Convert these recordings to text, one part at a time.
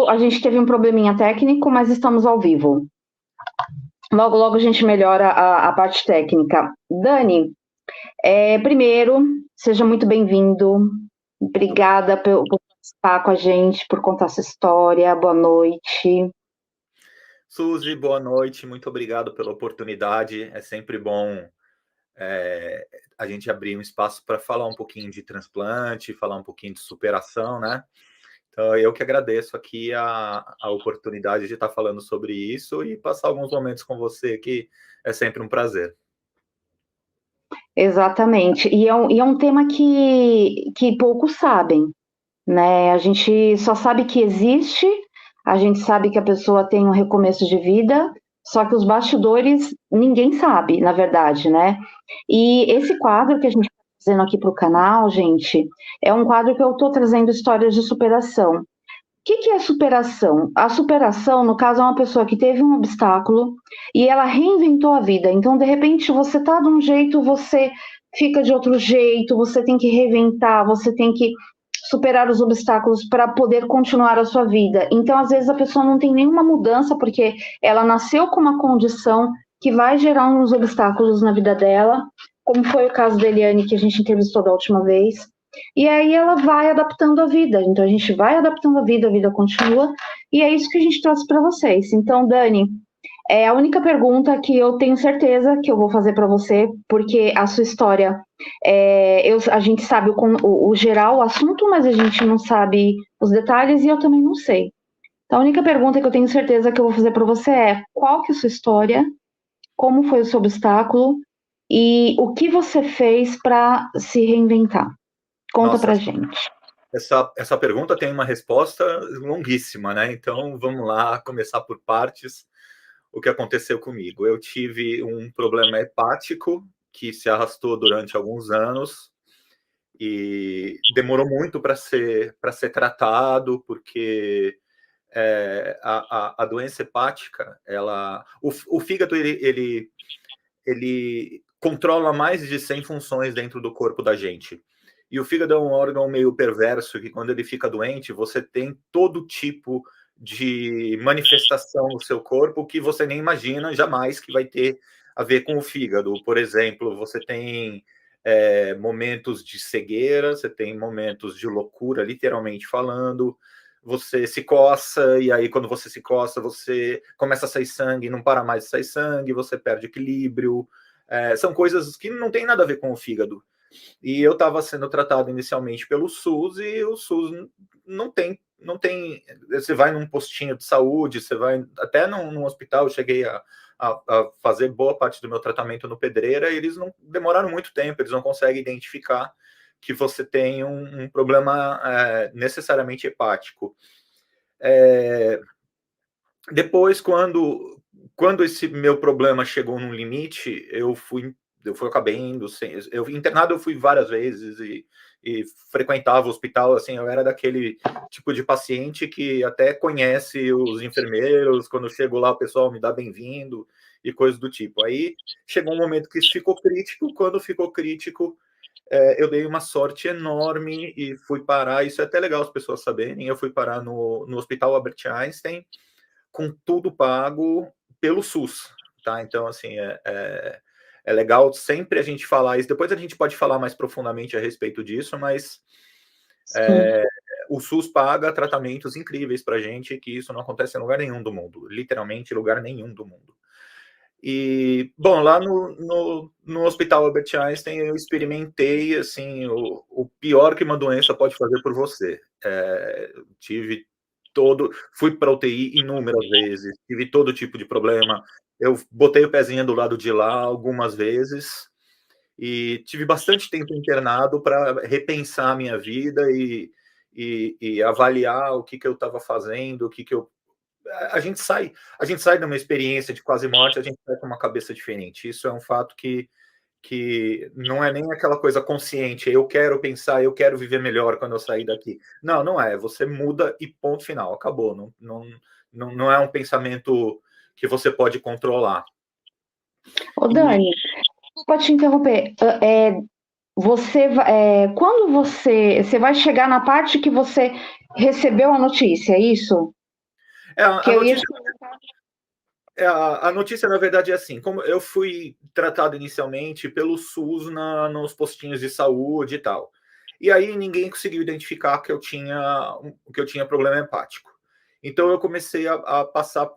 A gente teve um probleminha técnico, mas estamos ao vivo. Logo, logo a gente melhora a parte técnica. Dani, primeiro, seja muito bem-vindo. Obrigada por participar com a gente, por contar essa história. Boa noite. Suzy, boa noite. Muito obrigado pela oportunidade. É sempre bom a gente abrir um espaço para falar um pouquinho de transplante, falar um pouquinho de superação, né? Então, eu que agradeço aqui a oportunidade de estar falando sobre isso e passar alguns momentos com você, que é sempre um prazer. Exatamente. E é um tema que poucos sabem, né? A gente só sabe que existe, a gente sabe que a pessoa tem um recomeço de vida, só que os bastidores ninguém sabe, na verdade, né? E esse quadro que a gente está fazendo aqui para o canal, gente, é um quadro que eu estou trazendo histórias de superação. Que é superação? A superação, no caso, é uma pessoa que teve um obstáculo e ela reinventou a vida. Então, de repente, você está de um jeito, você fica de outro jeito, você tem que reinventar, você tem que superar os obstáculos para poder continuar a sua vida. Então, às vezes, a pessoa não tem nenhuma mudança porque ela nasceu com uma condição que vai gerar uns obstáculos na vida dela, como foi o caso da Eliane, que a gente entrevistou da última vez. E aí ela vai adaptando a vida. Então a gente vai adaptando a vida continua. E é isso que a gente trouxe para vocês. Então, Dani, é a única pergunta que eu tenho certeza que eu vou fazer para você, porque a sua história, a gente sabe o geral, o assunto, mas a gente não sabe os detalhes e eu também não sei. Então, a única pergunta que eu tenho certeza que eu vou fazer para você é: qual que é a sua história? Como foi o seu obstáculo? E o que você fez para se reinventar? Conta Nossa, pra gente. essa pergunta tem uma resposta longuíssima, né? Então, vamos lá, começar por partes. O que aconteceu comigo? Eu tive um problema hepático que se arrastou durante alguns anos e demorou muito para ser tratado, porque a doença hepática, o fígado ele controla mais de 100 funções dentro do corpo da gente. E o fígado é um órgão meio perverso, que quando ele fica doente, você tem todo tipo de manifestação no seu corpo que você nem imagina jamais que vai ter a ver com o fígado. Por exemplo, você tem momentos de cegueira, você tem momentos de loucura, literalmente falando, você se coça, e aí quando você se coça, você começa a sair sangue, não para mais de sair sangue, você perde equilíbrio. São coisas que não tem nada a ver com o fígado. E eu estava sendo tratado inicialmente pelo SUS, e o SUS não tem. Você vai num postinho de saúde, você vai até num hospital. Eu cheguei a fazer boa parte do meu tratamento no Pedreira, e eles não demoraram muito tempo, eles não conseguem identificar que você tem um problema necessariamente hepático. Depois, quando esse meu problema chegou num limite, eu acabei indo. Internado eu fui várias vezes e frequentava o hospital. Assim, eu era daquele tipo de paciente que até conhece os enfermeiros. Quando eu chego lá, o pessoal me dá bem-vindo e coisas do tipo. Aí chegou um momento que isso ficou crítico. Quando ficou crítico, eu dei uma sorte enorme e fui parar. Isso é até legal as pessoas saberem. Eu fui parar no Hospital Albert Einstein, com tudo pago pelo SUS, tá? Então, assim, é legal sempre a gente falar isso. Depois a gente pode falar mais profundamente a respeito disso, mas o SUS paga tratamentos incríveis pra gente, que isso não acontece em lugar nenhum do mundo, literalmente lugar nenhum do mundo. E, bom, lá no Hospital Albert Einstein eu experimentei, assim, o pior que uma doença pode fazer por você. Fui para UTI inúmeras vezes, tive todo tipo de problema. Eu botei o pezinho do lado de lá algumas vezes e tive bastante tempo internado para repensar a minha vida e avaliar o que eu estava fazendo, a gente sai de uma experiência de quase morte, a gente sai com uma cabeça diferente. Isso é um fato que não é nem aquela coisa consciente, eu quero pensar, eu quero viver melhor quando eu sair daqui. Não, não é. Você muda e ponto final, acabou. Não é um pensamento que você pode controlar. Ô, Dani, pode te interromper. Quando você vai chegar na parte que você recebeu a notícia, é isso? A Que eu ia... notícia, a notícia, na verdade, é assim, como eu fui tratado inicialmente pelo SUS nos postinhos de saúde e tal. E aí ninguém conseguiu identificar que eu tinha problema hepático. Então eu comecei a passar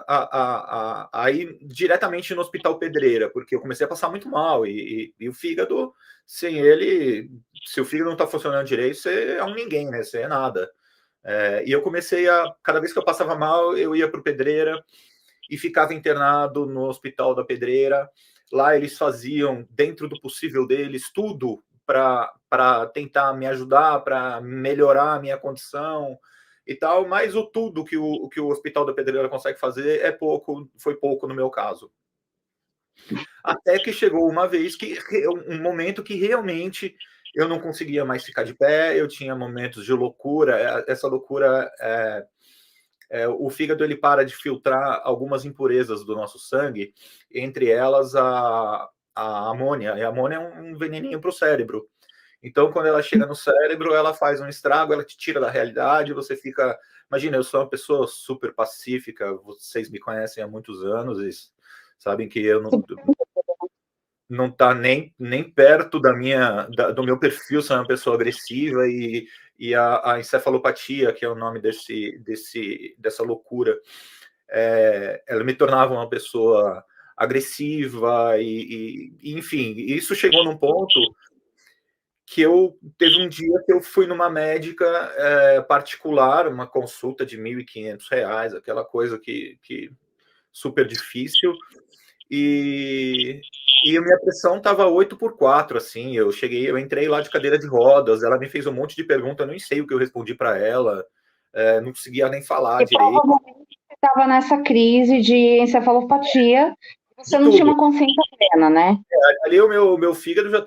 a ir diretamente no Hospital Pedreira, porque eu comecei a passar muito mal. E o fígado, sem ele, se o fígado não está funcionando direito, você é um ninguém, né? Você é nada. E eu comecei cada vez que eu passava mal, eu ia para o Pedreira e ficava internado no Hospital da Pedreira. Lá eles faziam, dentro do possível deles, tudo para tentar me ajudar, para melhorar a minha condição e tal, mas o tudo que o Hospital da Pedreira consegue fazer foi pouco no meu caso. Até que chegou uma vez um momento que realmente eu não conseguia mais ficar de pé, eu tinha momentos de loucura, essa loucura o fígado ele para de filtrar algumas impurezas do nosso sangue, entre elas a amônia. E a amônia é um veneninho para o cérebro. Então, quando ela chega no cérebro, ela faz um estrago, ela te tira da realidade, você fica... Imagina, eu sou uma pessoa super pacífica, vocês me conhecem há muitos anos e sabem que eu não está nem perto do meu perfil, sou uma pessoa agressiva e a encefalopatia, que é o nome dessa loucura, ela me tornava uma pessoa agressiva enfim, isso chegou num ponto que teve um dia que eu fui numa médica particular, uma consulta de R$ 1.500, aquela coisa que super difícil, e a minha pressão estava 8/4, assim, eu entrei lá de cadeira de rodas, ela me fez um monte de perguntas, eu nem sei o que eu respondi para ela, não conseguia nem falar E direito, provavelmente você estava nessa crise de encefalopatia, você de não tinha tudo. uma consciência plena, né? Ali o meu fígado já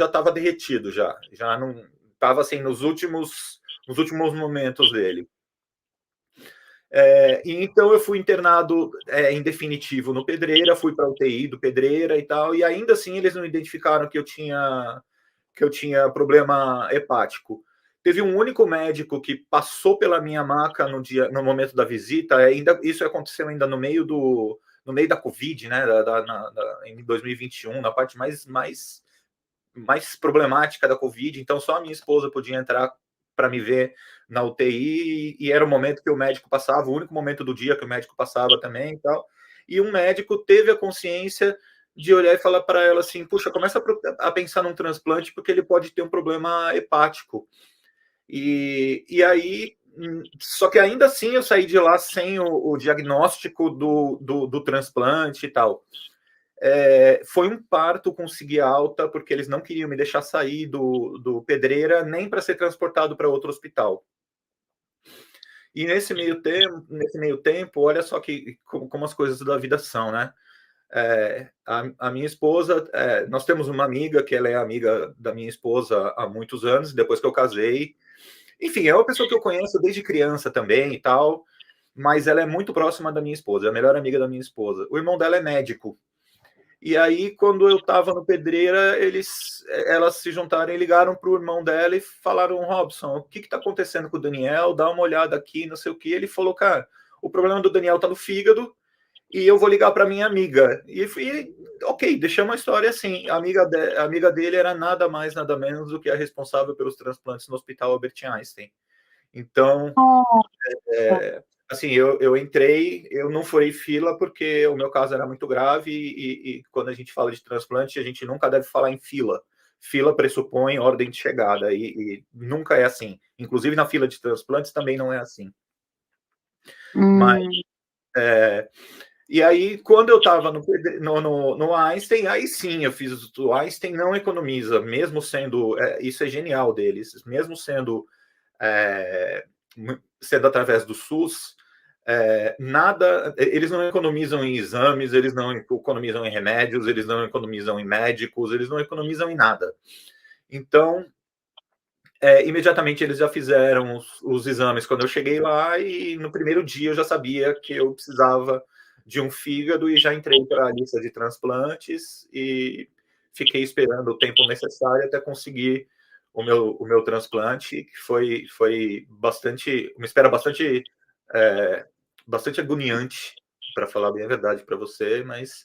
tava derretido, já não estava assim nos últimos momentos dele. E então eu fui internado em definitivo no Pedreira, fui para a UTI do Pedreira e tal, e ainda assim eles não identificaram que eu tinha problema hepático. Teve um único médico que passou pela minha maca no momento da visita, isso aconteceu ainda no meio da Covid, né, em 2021, na parte mais problemática da Covid, então só a minha esposa podia entrar para me ver na UTI, e era o momento que o médico passava, o único momento do dia que o médico passava também e tal. E um médico teve a consciência de olhar e falar para ela assim: puxa, começa a pensar num transplante, porque ele pode ter um problema hepático. E aí, só que ainda assim eu saí de lá sem o diagnóstico do transplante e tal. Foi um parto conseguir alta, porque eles não queriam me deixar sair do Pedreira nem para ser transportado para outro hospital. E nesse meio tempo, olha só como as coisas da vida são, né? A minha esposa, nós temos uma amiga que ela é amiga da minha esposa há muitos anos, depois que eu casei. Enfim, é uma pessoa que eu conheço desde criança também e tal, mas ela é muito próxima da minha esposa, é a melhor amiga da minha esposa. O irmão dela é médico. E aí, quando eu estava no Pedreira, elas se juntaram e ligaram para o irmão dela e falaram: Robson, o que está acontecendo com o Daniel? Dá uma olhada aqui, não sei o que. Ele falou: cara, o problema do Daniel está no fígado e eu vou ligar para minha amiga. Ok, deixamos a história assim. A amiga dele era nada mais, nada menos do que a responsável pelos transplantes no Hospital Albert Einstein. Então, assim, eu entrei, eu não furei fila porque o meu caso era muito grave e quando a gente fala de transplante, a gente nunca deve falar em fila. Fila pressupõe ordem de chegada e nunca é assim. Inclusive na fila de transplantes também não é assim. Mas, e aí, quando eu estava no Einstein, aí sim, eu fiz o Einstein não economiza, mesmo sendo, isso é genial deles, mesmo sendo através do SUS, nada, eles não economizam em exames, eles não economizam em remédios, eles não economizam em médicos, eles não economizam em nada. Então, imediatamente eles já fizeram os exames quando eu cheguei lá e no primeiro dia eu já sabia que eu precisava de um fígado e já entrei para a lista de transplantes e fiquei esperando o tempo necessário até conseguir o meu transplante, que foi bastante, uma espera bastante, bastante agoniante, para falar bem a verdade para você, mas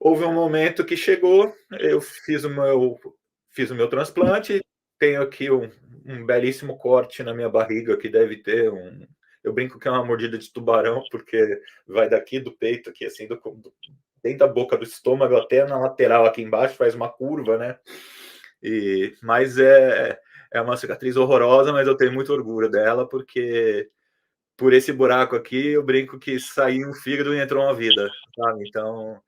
houve um momento que chegou, eu fiz o meu transplante, tenho aqui um belíssimo corte na minha barriga, que deve ter eu brinco que é uma mordida de tubarão, porque vai daqui do peito, aqui assim, dentro da boca do estômago, até na lateral aqui embaixo, faz uma curva, né? Mas é uma cicatriz horrorosa, mas eu tenho muito orgulho dela, porque por esse buraco aqui, eu brinco que saiu um fígado e entrou uma vida, sabe? Então,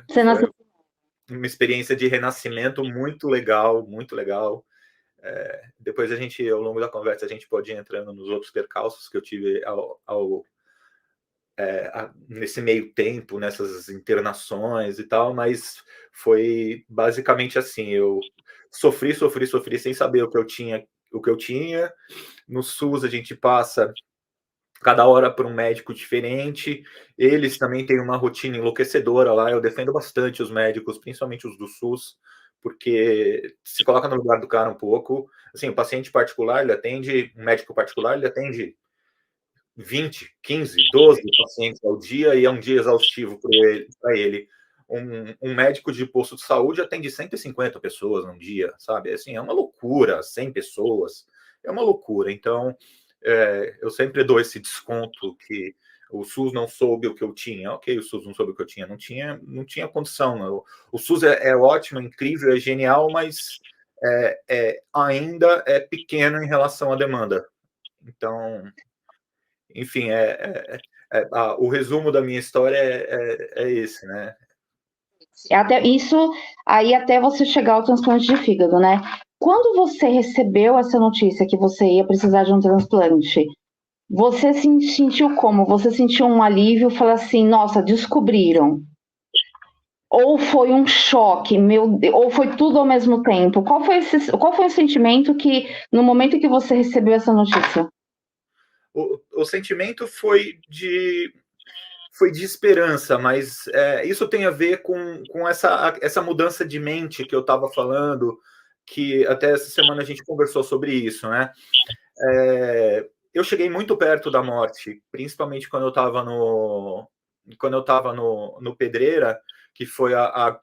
Você foi nasceu. uma experiência de renascimento muito legal, muito legal. Depois a gente, ao longo da conversa, a gente pode ir entrando nos outros percalços que eu tive nesse meio tempo, nessas internações e tal, mas foi basicamente assim, eu sofri sem saber o que eu tinha. No SUS a gente passa cada hora por um médico diferente, eles também têm uma rotina enlouquecedora lá, eu defendo bastante os médicos, principalmente os do SUS, porque se coloca no lugar do cara um pouco, assim, o paciente particular, um médico particular, ele atende 20, 15, 12 pacientes ao dia e é um dia exaustivo para ele. Um médico de posto de saúde atende 150 pessoas num dia, sabe? Assim, é uma loucura, 100 pessoas, é uma loucura. Então, eu sempre dou esse desconto que o SUS não soube o que eu tinha. Ok, o SUS não soube o que eu tinha, não tinha condição. O SUS é ótimo, é incrível, é genial, mas ainda é pequeno em relação à demanda. Então, enfim, o resumo da minha história é esse, né? Até isso, aí até você chegar ao transplante de fígado, né? Quando você recebeu essa notícia que você ia precisar de um transplante, você se sentiu como? Você sentiu um alívio, falar assim, nossa, descobriram? Ou foi um choque, ou foi tudo ao mesmo tempo? Qual foi o sentimento que, no momento que você recebeu essa notícia? O sentimento foi de esperança, mas isso tem a ver com essa mudança de mente que eu estava falando, que até essa semana a gente conversou sobre isso, né? Eu cheguei muito perto da morte, principalmente quando eu estava no Pedreira, que foi a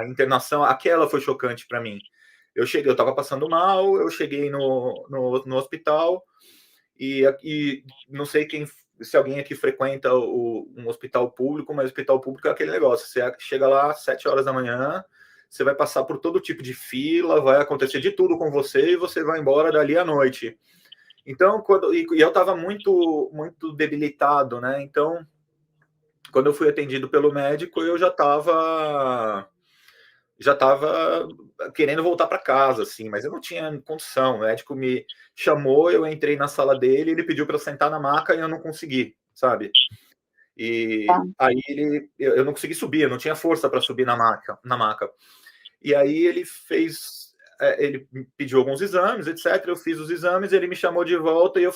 internação, aquela foi chocante para mim. Eu estava passando mal, eu cheguei no hospital e não sei se alguém aqui frequenta um hospital público, mas hospital público é aquele negócio, você chega lá às 7 horas da manhã, você vai passar por todo tipo de fila, vai acontecer de tudo com você e você vai embora dali à noite. Então, eu estava muito, muito debilitado, né? Então, quando eu fui atendido pelo médico, eu já estava querendo voltar para casa, assim, mas eu não tinha condição. O médico me chamou, eu entrei na sala dele, ele pediu para eu sentar na maca e eu não consegui, sabe? E aí eu não consegui subir, eu não tinha força para subir na maca. E aí ele pediu alguns exames, etc. Eu fiz os exames, ele me chamou de volta e eu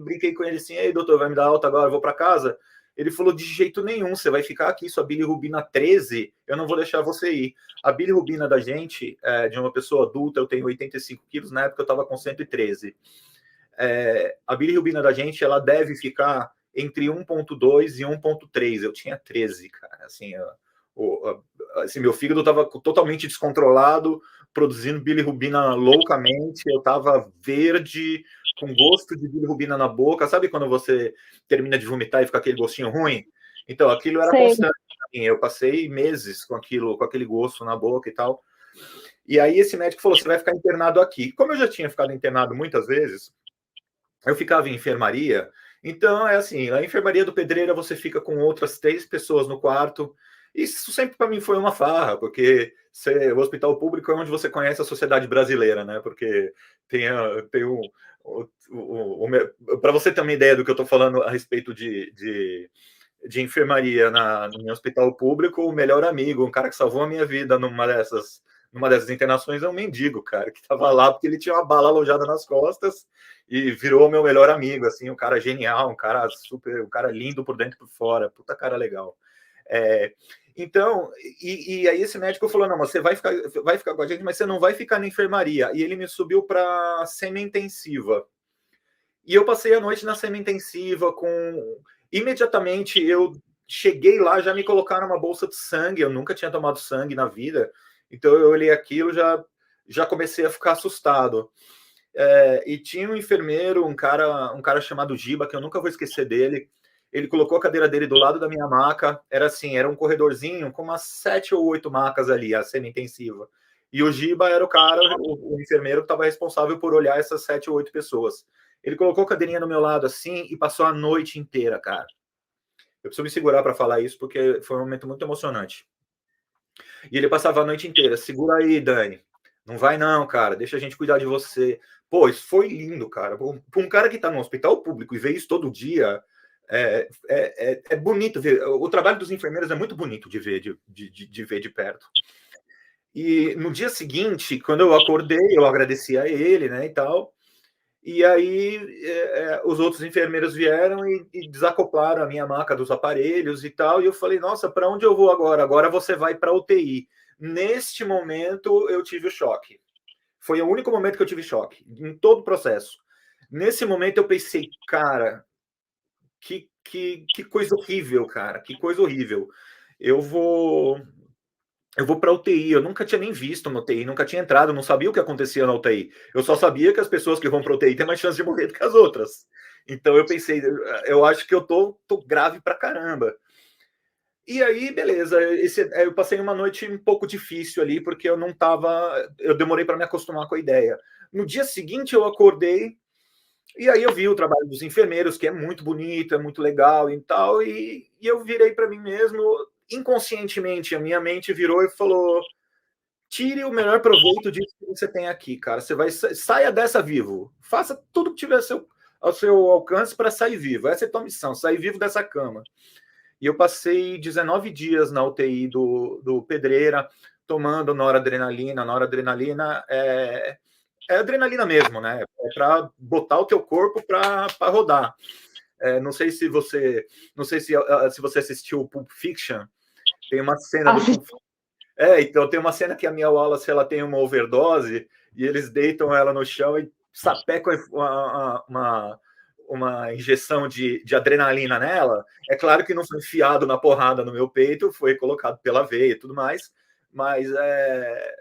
brinquei com ele assim: ei, doutor, vai me dar alta agora, eu vou para casa? Ele falou: de jeito nenhum, você vai ficar aqui, sua bilirrubina 13, eu não vou deixar você ir. A bilirrubina da gente, de uma pessoa adulta, eu tenho 85 quilos, na época eu estava com 113. A bilirrubina da gente, ela deve ficar entre 1,2 e 1,3. Eu tinha 13, cara. Assim, meu fígado estava totalmente descontrolado, produzindo bilirrubina loucamente. Eu estava verde, com gosto de bilirrubina na boca. Sabe quando você termina de vomitar e fica aquele gostinho ruim? Então, aquilo era constante. Eu passei meses com aquele gosto na boca e tal. E aí esse médico falou: você vai ficar internado aqui. Como eu já tinha ficado internado muitas vezes, eu ficava em enfermaria. Então, é assim, a enfermaria do Pedreira você fica com outras 3 pessoas no quarto. Isso sempre para mim foi uma farra, porque o hospital público é onde você conhece a sociedade brasileira, né? Porque tem para você ter uma ideia do que eu estou falando a respeito de enfermaria no hospital público, o melhor amigo, um cara que salvou a minha vida numa dessas internações é um mendigo, cara, que estava lá porque ele tinha uma bala alojada nas costas e virou meu melhor amigo, assim, um cara genial, um cara lindo por dentro e por fora, puta cara legal. Então, e aí esse médico falou, não, você vai ficar com a gente, mas você não vai ficar na enfermaria. E ele me subiu para semi-intensiva. E eu passei a noite na semi-intensiva imediatamente eu cheguei lá, já me colocaram uma bolsa de sangue, eu nunca tinha tomado sangue na vida, então eu olhei aquilo, já comecei a ficar assustado. E tinha um enfermeiro, um cara chamado Giba, que eu nunca vou esquecer dele. Ele colocou a cadeira dele do lado da minha maca, era um corredorzinho com umas 7 ou 8 macas ali, a semi-intensiva. E o Giba era o enfermeiro que estava responsável por olhar essas 7 ou 8 pessoas. Ele colocou a cadeirinha do meu lado assim e passou a noite inteira, cara. Eu preciso me segurar para falar isso porque foi um momento muito emocionante. E ele passava a noite inteira. Segura aí, Dani. Não vai não, cara. Deixa a gente cuidar de você. Pô, isso foi lindo, cara. Para um cara que está no hospital público e vê isso todo dia, é bonito ver. O trabalho dos enfermeiros é muito bonito de ver de perto. E no dia seguinte, quando eu acordei, eu agradeci a ele, né, e tal. E aí os outros enfermeiros vieram e desacoplaram a minha maca dos aparelhos e tal, e eu falei, nossa, para onde eu vou agora? Agora você vai para UTI. Neste momento eu tive o choque. Foi o único momento que eu tive choque, em todo o processo. Nesse momento eu pensei, cara, que coisa horrível, cara, que coisa horrível. Eu vou para UTI, eu nunca tinha nem visto uma UTI, nunca tinha entrado, não sabia o que acontecia na UTI. Eu só sabia que as pessoas que vão para UTI têm mais chance de morrer do que as outras. Então eu pensei, eu acho que eu tô grave pra caramba. E aí, beleza, eu passei uma noite um pouco difícil ali, porque eu demorei para me acostumar com a ideia. No dia seguinte eu acordei, e aí eu vi o trabalho dos enfermeiros, que é muito bonito, é muito legal e tal, e eu virei para mim mesmo, inconscientemente, a minha mente virou e falou, tire o melhor proveito disso que você tem aqui, cara. Saia dessa vivo. Faça tudo que tiver ao seu alcance para sair vivo. Essa é a tua missão, sair vivo dessa cama. E eu passei 19 dias na UTI do Pedreira, tomando noradrenalina. Noradrenalina é adrenalina mesmo, né? É para botar o teu corpo para rodar. Não sei se você assistiu o Pulp Fiction. Tem uma cena do Pulp Fiction. Então tem uma cena que a Mia Wallace ela tem uma overdose e eles deitam ela no chão e sapecam uma injeção de adrenalina nela. É claro que não foi enfiado na porrada no meu peito, foi colocado pela veia e tudo mais, mas é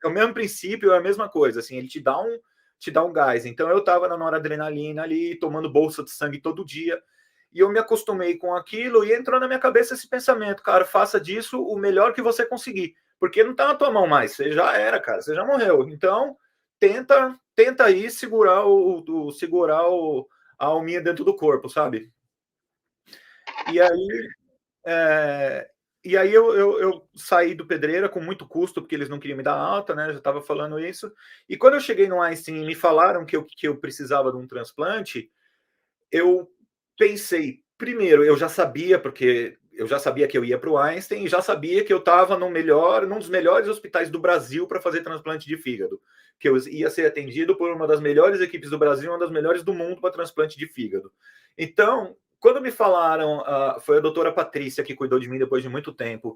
o mesmo princípio, é a mesma coisa, assim, ele te dá um gás. Então eu estava na noradrenalina ali, tomando bolsa de sangue todo dia, e eu me acostumei com aquilo e entrou na minha cabeça esse pensamento, cara, faça disso o melhor que você conseguir, porque não tá na tua mão mais, você já era, cara, você já morreu. Então, tenta aí segurar a alminha dentro do corpo, sabe? E aí eu saí do Pedreira com muito custo, porque eles não queriam me dar alta, né? Já estava falando isso. E quando eu cheguei no Einstein e me falaram que eu precisava de um transplante, eu pensei, primeiro, eu já sabia, porque eu já sabia que eu ia para o Einstein e já sabia que eu estava num dos melhores hospitais do Brasil para fazer transplante de fígado, que eu ia ser atendido por uma das melhores equipes do Brasil, uma das melhores do mundo para transplante de fígado. Então, quando me falaram, foi a doutora Patrícia que cuidou de mim depois de muito tempo,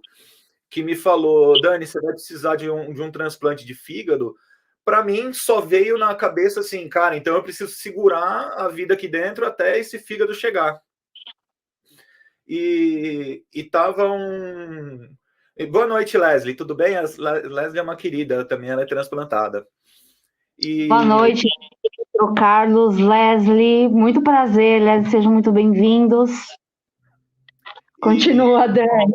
que me falou, Dani, você vai precisar de um transplante de fígado. Para mim, só veio na cabeça assim, cara, então eu preciso segurar a vida aqui dentro até esse fígado chegar. E tava Boa noite, Leslie, tudo bem? A Leslie é uma querida, também ela é transplantada. Boa noite, Carlos, Leslie, muito prazer, Leslie, sejam muito bem-vindos. Continua, Dani.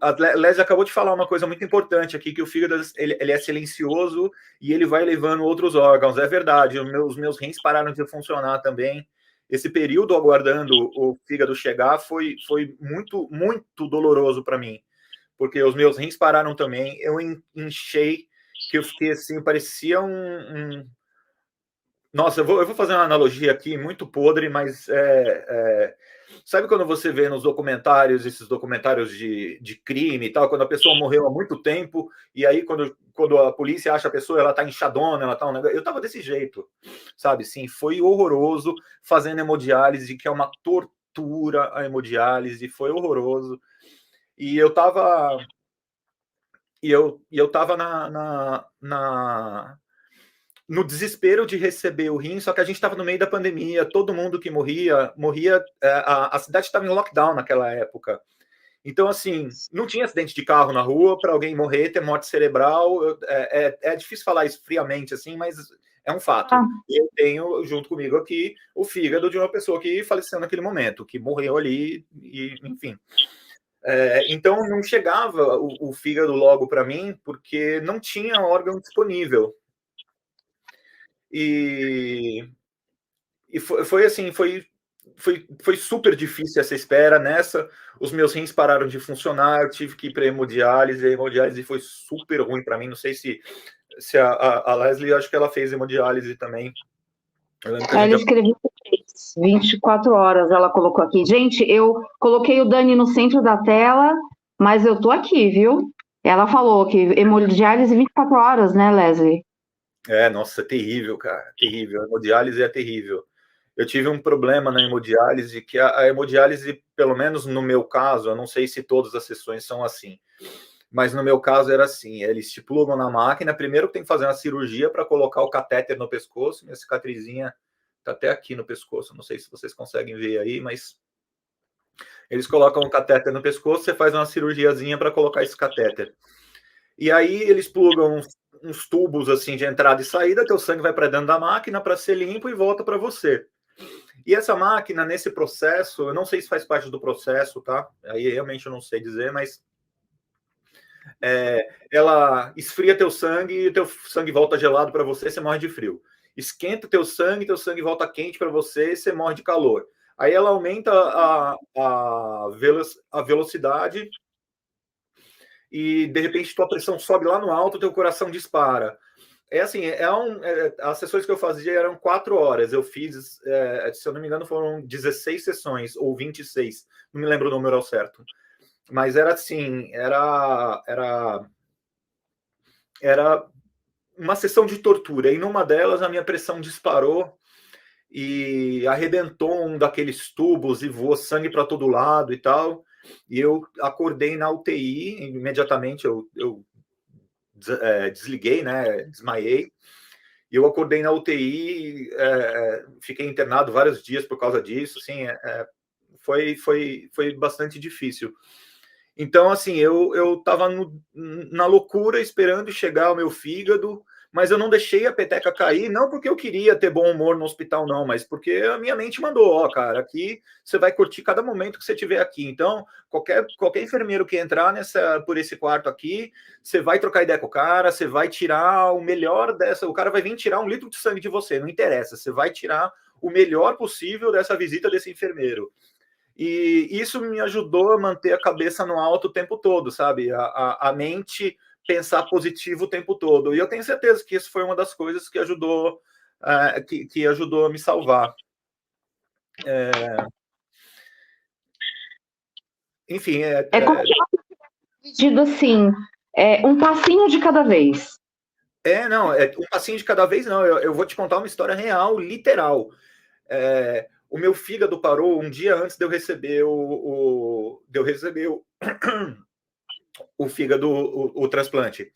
A Leslie acabou de falar uma coisa muito importante aqui, que o fígado ele é silencioso e ele vai levando outros órgãos. É verdade, os meus rins pararam de funcionar também. Esse período aguardando o fígado chegar foi muito, muito doloroso para mim, porque os meus rins pararam também. Eu inchei, que eu fiquei assim, parecia Nossa, eu vou fazer uma analogia aqui muito podre, mas sabe quando você vê nos documentários, esses documentários de crime e tal, quando a pessoa morreu há muito tempo, e aí quando a polícia acha a pessoa, ela tá inchadona, ela tá um negócio. Eu tava desse jeito, sabe? Sim, foi horroroso fazendo hemodiálise, que é uma tortura a hemodiálise, foi horroroso. E eu tava. E eu tava no desespero de receber o rim, só que a gente estava no meio da pandemia, todo mundo que morria, a cidade estava em lockdown naquela época. Então, assim, não tinha acidente de carro na rua para alguém morrer, ter morte cerebral. É difícil falar isso friamente, assim, mas é um fato. Eu tenho junto comigo aqui o fígado de uma pessoa que faleceu naquele momento, que morreu ali, e, enfim. Então, não chegava o fígado logo para mim, porque não tinha órgão disponível. E foi assim, foi super difícil essa espera. Nessa, os meus rins pararam de funcionar, eu tive que ir para hemodiálise, a hemodiálise foi super ruim para mim. Não sei se a Leslie, acho que ela fez hemodiálise também. Ela escreveu 24 horas, ela colocou aqui. Gente, eu coloquei o Dani no centro da tela, mas eu tô aqui, viu? Ela falou que hemodiálise 24 horas, né, Leslie? Nossa, é terrível, cara, terrível. A hemodiálise é terrível. Eu tive um problema na hemodiálise, que a hemodiálise, pelo menos no meu caso, eu não sei se todas as sessões são assim, mas no meu caso era assim, eles te plugam na máquina, primeiro tem que fazer uma cirurgia para colocar o catéter no pescoço, minha cicatrizinha tá até aqui no pescoço, não sei se vocês conseguem ver aí, mas eles colocam um catéter no pescoço, você faz uma cirurgiazinha para colocar esse catéter. E aí eles plugam uns tubos assim de entrada e saída, teu sangue vai para dentro da máquina para ser limpo e volta para você. E essa máquina, nesse processo, eu não sei se faz parte do processo, tá? Aí realmente eu não sei dizer, mas ela esfria teu sangue e teu sangue volta gelado para você, você morre de frio. Esquenta teu sangue volta quente para você, você morre de calor. Aí ela aumenta a velocidade e, de repente, tua pressão sobe lá no alto, teu coração dispara. Assim, as sessões que eu fazia eram 4 horas. Eu fiz, se eu não me engano, foram 16 sessões, ou 26. Não me lembro o número ao certo. Mas era assim, era uma sessão de tortura. E numa delas, a minha pressão disparou e arrebentou um daqueles tubos e voou sangue para todo lado e tal. E eu acordei na UTI, imediatamente eu desliguei, né, desmaiei. E eu acordei na UTI, fiquei internado vários dias por causa disso, assim, foi bastante difícil. Então, assim, eu estava na loucura esperando chegar o meu fígado, mas eu não deixei a peteca cair, não porque eu queria ter bom humor no hospital, não, mas porque a minha mente mandou, ó, cara, aqui você vai curtir cada momento que você tiver aqui. Então, qualquer enfermeiro que entrar por esse quarto aqui, você vai trocar ideia com o cara, você vai tirar o melhor dessa. O cara vai vir tirar 1 litro de sangue de você, não interessa, você vai tirar o melhor possível dessa visita desse enfermeiro. E isso me ajudou a manter a cabeça no alto o tempo todo, sabe? A mente pensar positivo o tempo todo. E eu tenho certeza que isso foi uma das coisas que ajudou, que ajudou a me salvar. Enfim, como dividido assim, um passinho de cada vez. Não, um passinho de cada vez, não. Eu vou te contar uma história real, literal. O meu fígado parou um dia antes de eu receber o fígado, o transplante.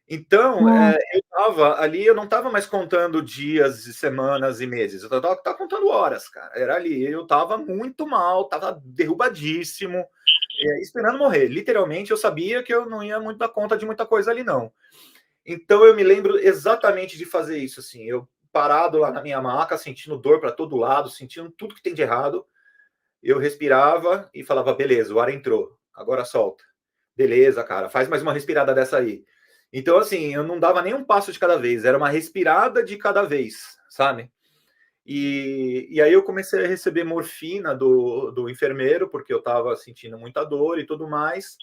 Então, eu estava ali, eu não estava mais contando dias, semanas e meses, eu estava contando horas, cara. Era ali, eu estava muito mal, estava derrubadíssimo, esperando morrer. Literalmente, eu sabia que eu não ia muito dar conta de muita coisa ali, não. Então, eu me lembro exatamente de fazer isso, assim, eu parado lá na minha maca, sentindo dor para todo lado, sentindo tudo que tem de errado, eu respirava e falava, beleza, o ar entrou, agora solta. Beleza, cara, faz mais uma respirada dessa aí. Então, assim, eu não dava nem um passo de cada vez, era uma respirada de cada vez, sabe? E aí eu comecei a receber morfina do enfermeiro, porque eu estava sentindo muita dor e tudo mais.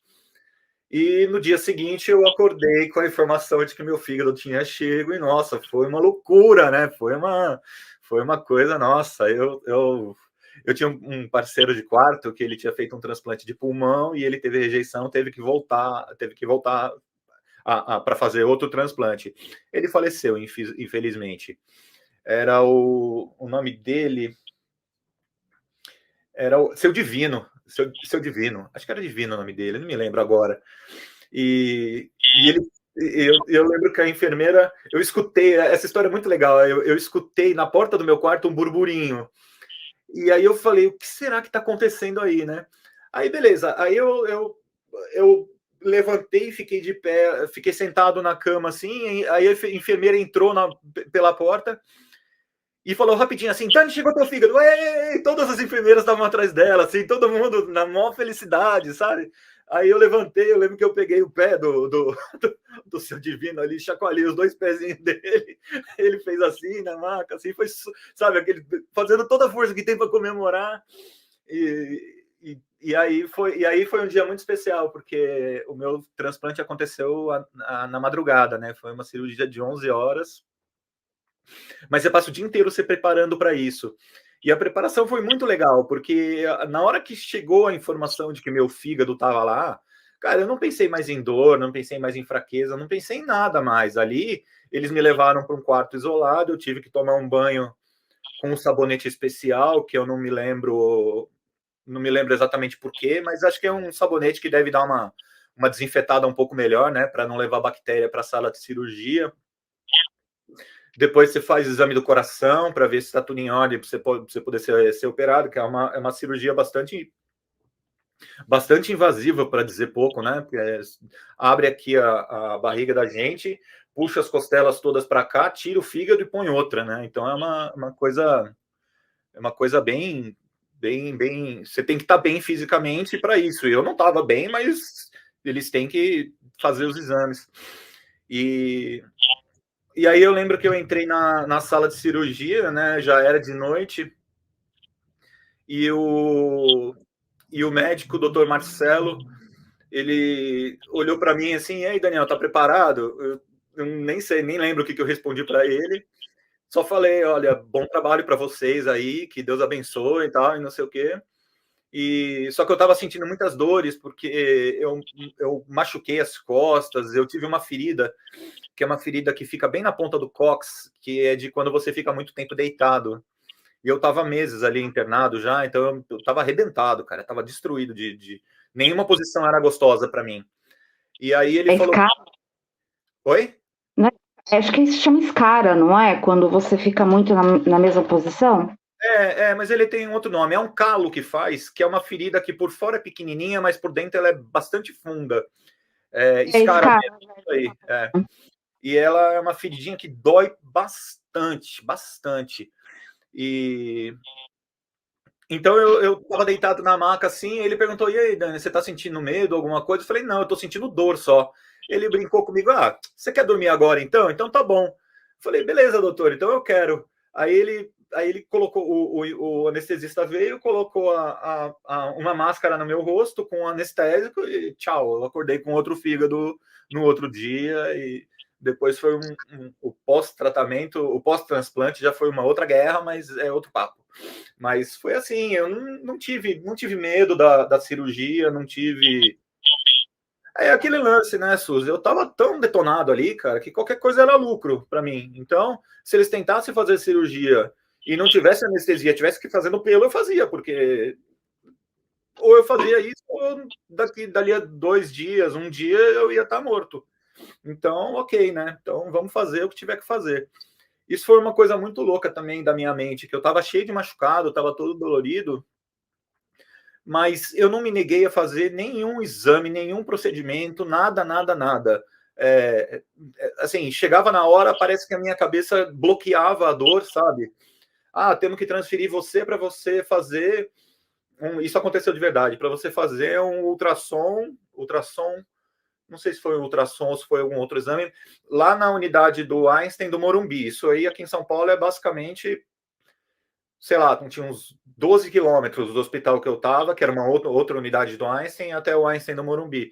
E no dia seguinte eu acordei com a informação de que meu fígado tinha chego e, nossa, foi uma loucura, né? Foi uma coisa, nossa, eu tinha um parceiro de quarto que ele tinha feito um transplante de pulmão e ele teve rejeição, teve que voltar para fazer outro transplante. Ele faleceu, infelizmente. Era o nome dele era o Seu Divino, Seu Divino, acho que era Divino o nome dele, não me lembro agora. E eu lembro que a enfermeira, eu escutei, essa história é muito legal, eu escutei na porta do meu quarto um burburinho. E aí eu falei, o que será que está acontecendo aí, né? Aí beleza, aí eu levantei, fiquei de pé, fiquei sentado na cama assim, aí a enfermeira entrou pela porta e falou rapidinho assim, Dani, chegou teu fígado. Ei, todas as enfermeiras estavam atrás dela, assim, todo mundo na maior felicidade, sabe? Aí eu levantei, eu lembro que eu peguei o pé do Seu Divino ali, chacoalhei os 2 pezinhos dele, ele fez assim na maca, assim, foi, sabe, fazendo toda a força que tem para comemorar. E aí foi um dia muito especial, porque o meu transplante aconteceu na madrugada, né? Foi uma cirurgia de 11 horas, mas você passa o dia inteiro se preparando para isso. E a preparação foi muito legal, porque na hora que chegou a informação de que meu fígado estava lá, cara, eu não pensei mais em dor, não pensei mais em fraqueza, não pensei em nada mais. Ali, eles me levaram para um quarto isolado, eu tive que tomar um banho com um sabonete especial, que eu não me lembro exatamente por quê, mas acho que é um sabonete que deve dar uma desinfetada um pouco melhor, né, para não levar bactéria para a sala de cirurgia. Depois você faz o exame do coração para ver se está tudo em ordem para você poder ser operado, que é uma cirurgia bastante invasiva, para dizer pouco, né? Porque abre aqui a barriga da gente, puxa as costelas todas para cá, tira o fígado e põe outra, né? Então é uma coisa bem. Você tem que estar bem fisicamente para isso. Eu não estava bem, mas eles têm que fazer os exames. E aí eu lembro que eu entrei na sala de cirurgia, né? Já era de noite, e o médico, o doutor Marcelo, ele olhou para mim assim, e aí, Daniel, tá preparado? Eu nem sei, nem lembro o que eu respondi para ele. Só falei, olha, bom trabalho para vocês aí, que Deus abençoe e tal, e não sei o quê. Só que eu estava sentindo muitas dores, porque eu machuquei as costas, eu tive uma ferida, que é uma ferida que fica bem na ponta do cóccix, que é de quando você fica muito tempo deitado. E eu estava meses ali internado já, então eu estava arrebentado, cara, estava destruído nenhuma posição era gostosa para mim. E aí ele falou, escara, oi? né? Acho que isso se chama escara, não é? Quando você fica muito na mesma posição. Mas ele tem um outro nome, é um calo que faz, que é uma ferida que por fora é pequenininha, mas por dentro ela é bastante funda. É Escara escara. mesmo, isso aí. E ela é uma feridinha que dói bastante, bastante. E então eu estava deitado na maca assim, ele perguntou: "E aí, Dani, você está sentindo medo, alguma coisa?" Eu falei: "Não, eu estou sentindo dor só." Ele brincou comigo: "Ah, você quer dormir agora então? Então tá bom." Eu falei: "Beleza, doutor, então eu quero." Aí ele colocou, o anestesista veio, colocou uma máscara no meu rosto com anestésico e tchau, eu acordei com outro fígado no outro dia. E depois foi o pós-tratamento, o pós-transplante já foi uma outra guerra, mas é outro papo. Mas foi assim, eu não tive medo da cirurgia, não tive. É aquele lance, né, Suzy? Eu tava tão detonado ali, cara, que qualquer coisa era lucro para mim. Então, se eles tentassem fazer cirurgia e não tivesse anestesia, tivesse que fazer no pelo, eu fazia, porque ou eu fazia isso, ou dali a 2 dias, um dia, eu ia estar morto. Então, ok, né? Então, vamos fazer o que tiver que fazer. Isso foi uma coisa muito louca também da minha mente, que eu estava cheio de machucado, estava todo dolorido, mas eu não me neguei a fazer nenhum exame, nenhum procedimento, nada, nada, nada. Assim, chegava na hora, parece que a minha cabeça bloqueava a dor, sabe? Ah, temos que transferir você para você fazer isso aconteceu de verdade, para você fazer um ultrassom, não sei se foi um ultrassom ou se foi algum outro exame, lá na unidade do Einstein do Morumbi. Isso aí aqui em São Paulo é basicamente, sei lá, tinha uns 12 quilômetros do hospital que eu estava, que era uma outra unidade do Einstein, até o Einstein do Morumbi.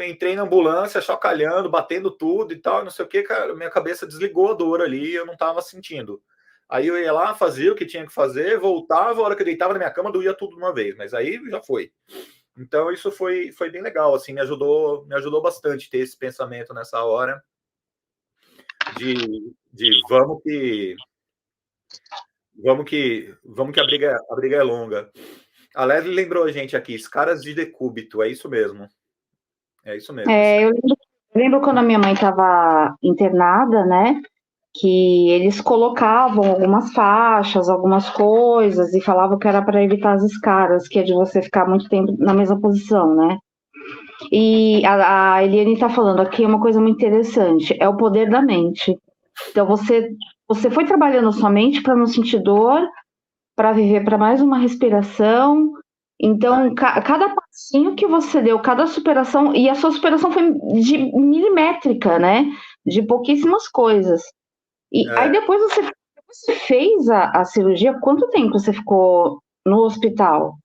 entrei na ambulância, chocalhando, batendo tudo e tal, não sei o que, cara, minha cabeça desligou a dor ali, eu não tava sentindo. Aí eu ia lá, fazia o que tinha que fazer, voltava, a hora que eu deitava na minha cama, doía tudo de uma vez, mas aí já foi. Então isso foi bem legal, assim, me ajudou bastante ter esse pensamento nessa hora de vamos que a briga é longa. A Leslie lembrou a gente aqui, caras de decúbito, é isso mesmo. É isso mesmo. Eu lembro quando a minha mãe estava internada, né? Que eles colocavam algumas faixas, algumas coisas, e falavam que era para evitar as escaras, que é de você ficar muito tempo na mesma posição, né? E a Eliane está falando aqui uma coisa muito interessante, é o poder da mente. Então você foi trabalhando sua mente para não sentir dor, para viver para mais uma respiração. Então, cada passinho que você deu, cada superação, e a sua superação foi de milimétrica, né? De pouquíssimas coisas. E aí depois você fez a cirurgia, quanto tempo você ficou no hospital?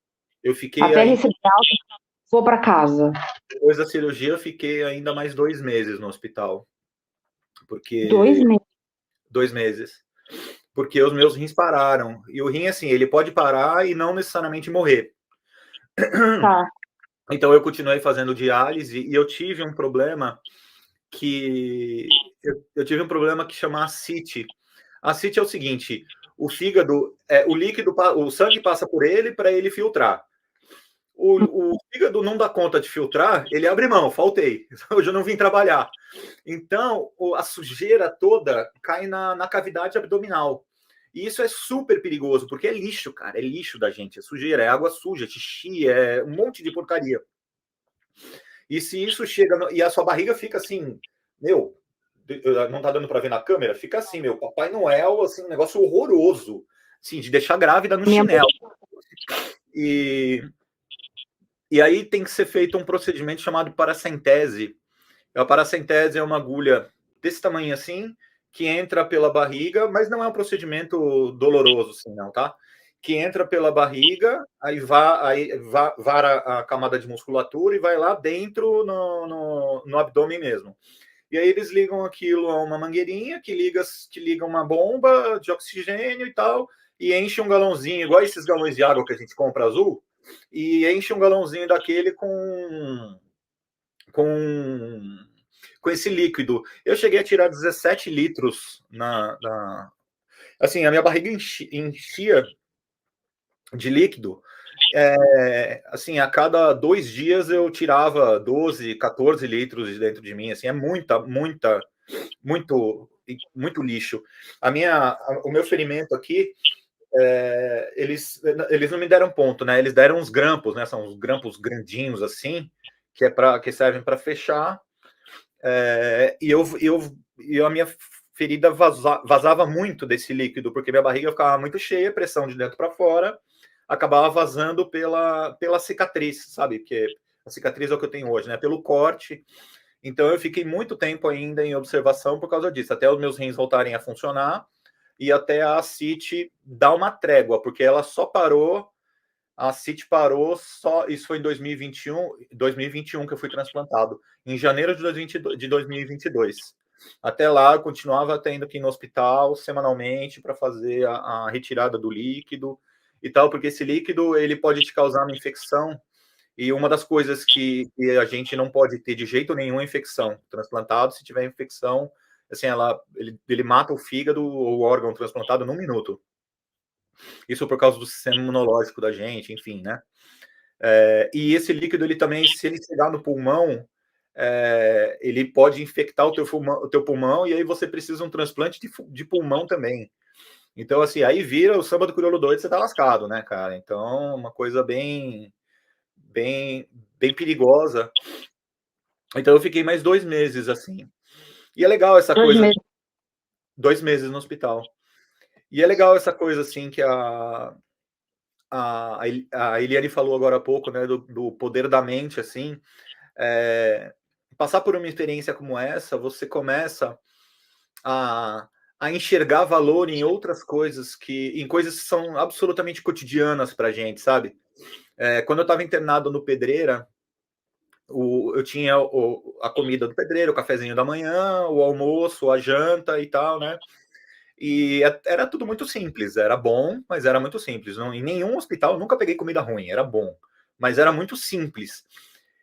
Eu fiquei Até aí, receber alta, vou para casa. depois da cirurgia, eu fiquei ainda mais 2 meses no hospital. Porque 2 meses. 2 meses. Porque os meus rins pararam. E o rim, assim, ele pode parar e não necessariamente morrer. Tá. Então eu continuei fazendo diálise e eu tive um problema que eu tive um problema que chama ascite. Ascite é o seguinte: o fígado, o líquido, o sangue passa por ele para ele filtrar. O fígado não dá conta de filtrar, ele abre mão, faltei. Hoje eu não vim trabalhar. Então, a sujeira toda cai na cavidade abdominal. E isso é super perigoso, porque é lixo, cara. É lixo da gente. É sujeira, é água suja, xixi, é um monte de porcaria. E se isso chega. E a sua barriga fica assim, meu, não tá dando para ver na câmera? Fica assim, meu, Papai Noel, assim, um negócio horroroso. Assim, de deixar grávida no chinelo. E aí tem que ser feito um procedimento chamado paracentese. A paracentese é uma agulha desse tamanho assim, que entra pela barriga, mas não é um procedimento doloroso, assim, não, tá? Que entra pela barriga, aí vara a camada de musculatura e vai lá dentro no abdômen mesmo. E aí eles ligam aquilo a uma mangueirinha que liga uma bomba de oxigênio e tal, e enche um galãozinho, igual esses galões de água que a gente compra azul, e enche um galãozinho daquele com esse líquido. Eu cheguei a tirar 17 litros assim, a minha barriga enchia de líquido. Assim, a cada 2 dias eu tirava 12, 14 litros de dentro de mim. Assim, é muito lixo. O meu ferimento aqui, eles não me deram ponto, né? Eles deram uns grampos, né? São uns grampos grandinhos assim, que servem para fechar. E a minha ferida vazava muito desse líquido, porque minha barriga ficava muito cheia, pressão de dentro para fora, acabava vazando pela cicatriz, sabe? Porque a cicatriz é o que eu tenho hoje, né? Pelo corte. Então eu fiquei muito tempo ainda em observação por causa disso, até os meus rins voltarem a funcionar e até a ascite dar uma trégua, porque ela só parou. A CIT parou só. Isso foi em 2021 que eu fui transplantado. Em janeiro de 2022. Até lá, eu continuava tendo que ir no hospital semanalmente para fazer a retirada do líquido e tal, porque esse líquido ele pode te causar uma infecção. E uma das coisas que a gente não pode ter de jeito nenhum é infecção. Transplantado, se tiver infecção, assim, ele mata o fígado ou o órgão transplantado num minuto. Isso por causa do sistema imunológico da gente, enfim, né? E esse líquido, ele também, se ele chegar no pulmão, ele pode infectar o teu pulmão, e aí você precisa de um transplante de pulmão também. Então, assim, aí vira o samba do crioulo doido, você tá lascado, né, cara? Então, uma coisa bem perigosa. Então, eu fiquei mais 2 meses, assim. E é legal essa coisa... 2 meses no hospital. E é legal essa coisa, assim, que a Eliane falou agora há pouco, né, do poder da mente, assim, passar por uma experiência como essa, você começa a enxergar valor em outras coisas, em coisas que são absolutamente cotidianas pra gente, sabe? Quando eu estava internado no Pedreira, eu tinha a comida do pedreiro, o cafezinho da manhã, o almoço, a janta e tal, né? E era tudo muito simples, era bom, mas era muito simples. Não, em nenhum hospital eu nunca peguei comida ruim, era bom, mas era muito simples.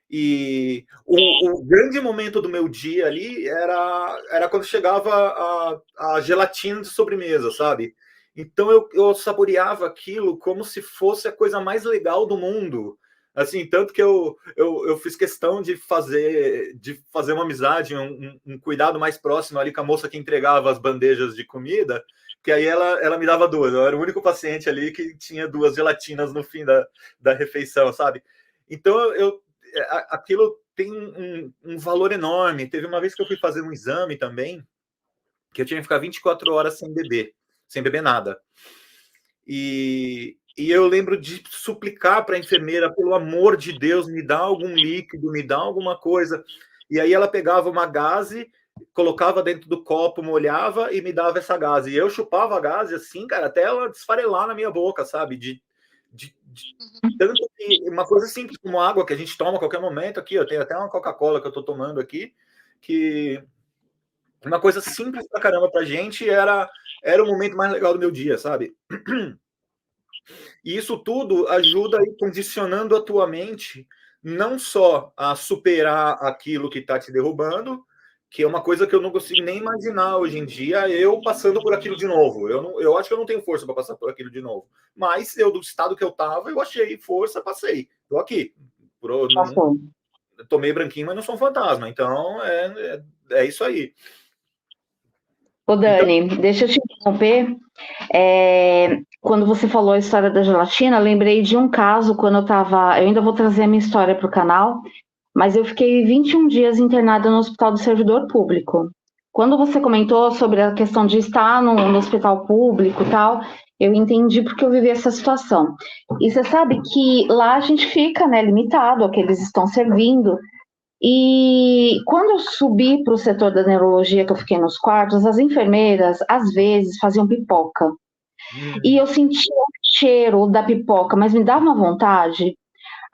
E o grande momento do meu dia ali era quando chegava a gelatina de sobremesa, sabe? Então eu saboreava aquilo como se fosse a coisa mais legal do mundo. Assim, tanto que eu fiz questão de fazer uma amizade, um cuidado mais próximo ali com a moça que entregava as bandejas de comida, que aí ela me dava duas. Eu era o único paciente ali que tinha duas gelatinas no fim da refeição, sabe? Então aquilo tem um valor enorme. Teve uma vez que eu fui fazer um exame também, que eu tinha que ficar 24 horas sem beber nada. E eu lembro de suplicar para a enfermeira, pelo amor de Deus, me dá algum líquido, me dá alguma coisa. E aí ela pegava uma gaze, colocava dentro do copo, molhava e me dava essa gaze. E eu chupava a gaze assim, cara, até ela desfarelar na minha boca, sabe? Tanto que uma coisa simples como água que a gente toma a qualquer momento aqui, eu tenho até uma Coca-Cola que eu estou tomando aqui, que uma coisa simples pra caramba pra gente era o momento mais legal do meu dia, sabe? E isso tudo ajuda a ir condicionando a tua mente não só a superar aquilo que está te derrubando, que é uma coisa que eu não consigo nem imaginar hoje em dia, eu passando por aquilo de novo. Eu acho que eu não tenho força para passar por aquilo de novo. Mas eu, do estado que eu estava, eu achei força, passei. Estou aqui. Passou. Tomei branquinho, mas não sou um fantasma. Então, é isso aí. Ô, Então, Dani, deixa eu te interromper. Quando você falou a história da gelatina, lembrei de um caso quando eu estava. Eu ainda vou trazer a minha história para o canal, mas eu fiquei 21 dias internada no Hospital do Servidor Público. Quando você comentou sobre a questão de estar no hospital público e tal, eu entendi porque eu vivi essa situação. E você sabe que lá a gente fica, né, limitado ao que eles estão servindo. E quando eu subi para o setor da neurologia, que eu fiquei nos quartos, as enfermeiras, às vezes, faziam pipoca. E eu sentia o cheiro da pipoca, mas me dava uma vontade.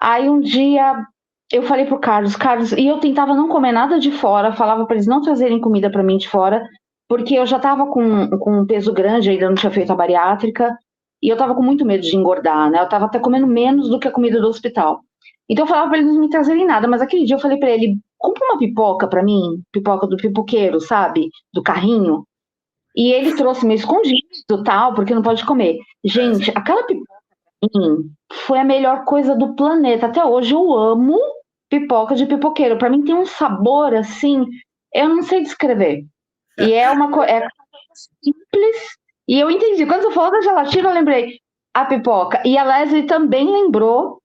Aí um dia eu falei pro Carlos, e eu tentava não comer nada de fora, falava para eles não trazerem comida para mim de fora, porque eu já estava com um peso grande, ainda não tinha feito a bariátrica, e eu estava com muito medo de engordar, né? Eu estava até comendo menos do que a comida do hospital. Então eu falava para eles não me trazerem nada, mas aquele dia eu falei para ele, compra uma pipoca para mim, pipoca do pipoqueiro, sabe? Do carrinho. E ele trouxe meio escondido, tal, porque não pode comer. Gente, aquela pipoca foi a melhor coisa do planeta. Até hoje eu amo pipoca de pipoqueiro. Para mim tem um sabor assim, eu não sei descrever. E é uma coisa simples. E eu entendi. Quando você falou da gelatina, eu lembrei a pipoca. E a Leslie também lembrou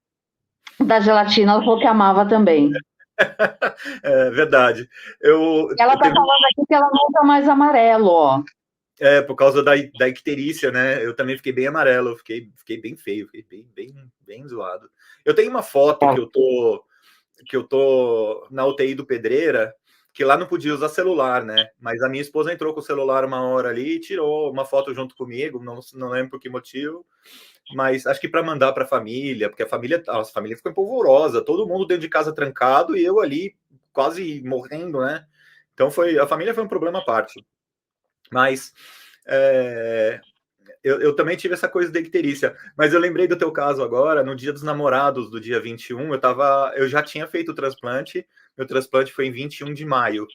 da gelatina. Ela falou que amava também. é verdade. Ela tá falando aqui que ela não tá mais amarelo, ó. Por causa da icterícia, né? Eu também fiquei bem amarelo, eu fiquei bem feio, fiquei bem zoado. Eu tenho uma foto que eu tô na UTI do Pedreira, que lá não podia usar celular, né? Mas a minha esposa entrou com o celular uma hora ali e tirou uma foto junto comigo, não lembro por que motivo, mas acho que para mandar para a família, porque a família ficou empolvorosa, todo mundo dentro de casa trancado e eu ali quase morrendo, né? Então a família foi um problema à parte. Mas eu também tive essa coisa da icterícia. Mas eu lembrei do teu caso agora, no dia dos namorados do dia 21, eu já tinha feito o transplante, meu transplante foi em 21 de maio.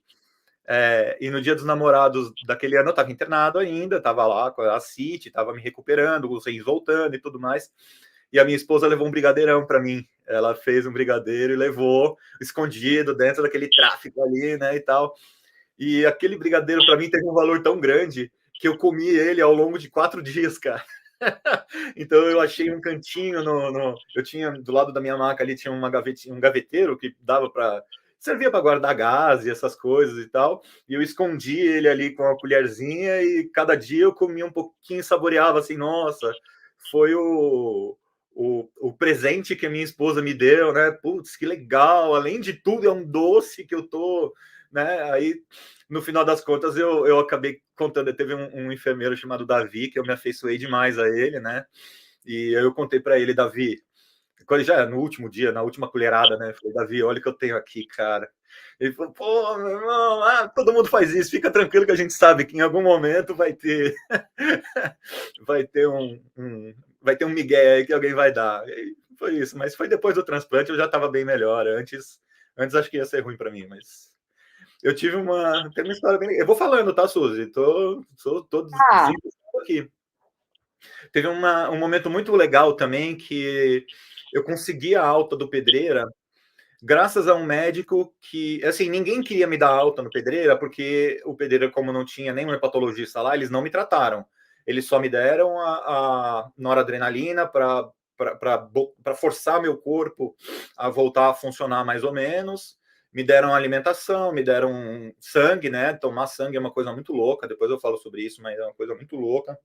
E no dia dos namorados daquele ano eu estava internado ainda, estava lá com a CIT, estava me recuperando, os rins voltando e tudo mais. E a minha esposa levou um brigadeirão para mim. Ela fez um brigadeiro e levou escondido dentro daquele tráfico ali, né, e tal. E aquele brigadeiro, para mim, teve um valor tão grande que eu comi ele ao longo de 4 dias, cara. Então eu achei um cantinho eu tinha do lado da minha maca ali tinha um gaveteiro que dava para servia para guardar gás e essas coisas e tal. E eu escondi ele ali com a colherzinha e cada dia eu comia um pouquinho, saboreava assim, nossa, foi o presente que a minha esposa me deu, né? Putz, que legal! Além de tudo, é um doce que eu tô, né? Aí no final das contas, eu acabei contando. Teve um enfermeiro chamado Davi, que eu me afeiçoei demais a ele, né? E eu contei para ele, Davi, quando já no último dia, na última colherada, né? Falei, Davi, olha o que eu tenho aqui, cara. Ele falou, pô, meu irmão, todo mundo faz isso, fica tranquilo que a gente sabe que em algum momento vai ter vai ter um migué aí que alguém vai dar. E foi isso, mas foi depois do transplante, eu já estava bem melhor. Antes acho que ia ser ruim para mim, mas eu tive tem uma história bem. Eu vou falando, tá, Suzy? Tô desenvolvendo aqui. Teve um momento muito legal também que eu consegui a alta do Pedreira graças a um médico que, assim, ninguém queria me dar alta no Pedreira, porque o Pedreira, como não tinha nenhum hepatologista lá, eles não me trataram. Eles só me deram a noradrenalina para forçar meu corpo a voltar a funcionar mais ou menos. Me deram alimentação, me deram sangue, né? Tomar sangue é uma coisa muito louca. Depois eu falo sobre isso, mas é uma coisa muito louca.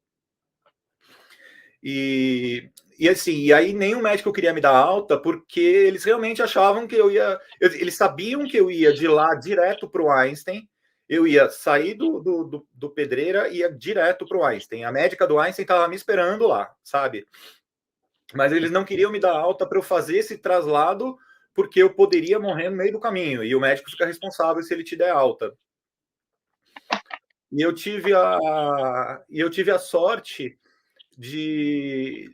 E assim, e aí nenhum médico queria me dar alta, porque eles realmente achavam que eu ia. Eles sabiam que eu ia de lá direto para o Einstein. Eu ia sair do Pedreira e ia direto para o Einstein. A médica do Einstein estava me esperando lá, sabe? Mas eles não queriam me dar alta para eu fazer esse traslado, porque eu poderia morrer no meio do caminho. E o médico fica responsável se ele te der alta. E eu tive a sorte de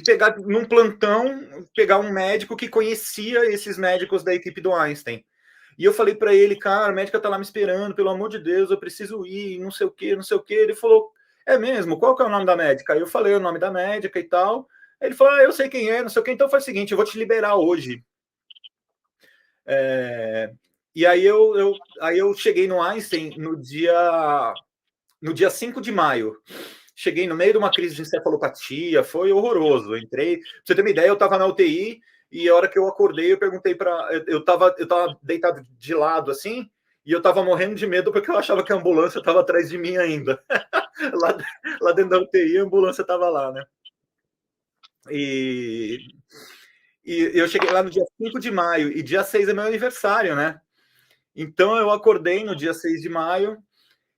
pegar num plantão, pegar um médico que conhecia esses médicos da equipe do Einstein. E eu falei para ele, cara, a médica tá lá me esperando, pelo amor de Deus, eu preciso ir, não sei o quê, não sei o quê. Ele falou, é mesmo? Qual que é o nome da médica? Aí eu falei o nome da médica e tal. Aí ele falou, eu sei quem é, não sei o quê, então faz o seguinte, eu vou te liberar hoje. E aí eu cheguei no Einstein no dia 5 de maio. Cheguei no meio de uma crise de encefalopatia, foi horroroso. Entrei, pra você ter uma ideia, eu estava na UTI e a hora que eu acordei, eu perguntei para. Eu tava deitado de lado assim, e eu estava morrendo de medo porque eu achava que a ambulância estava atrás de mim ainda. lá dentro da UTI, a ambulância estava lá, né? E eu cheguei lá no dia 5 de maio, e dia 6 é meu aniversário, né? Então eu acordei no dia 6 de maio.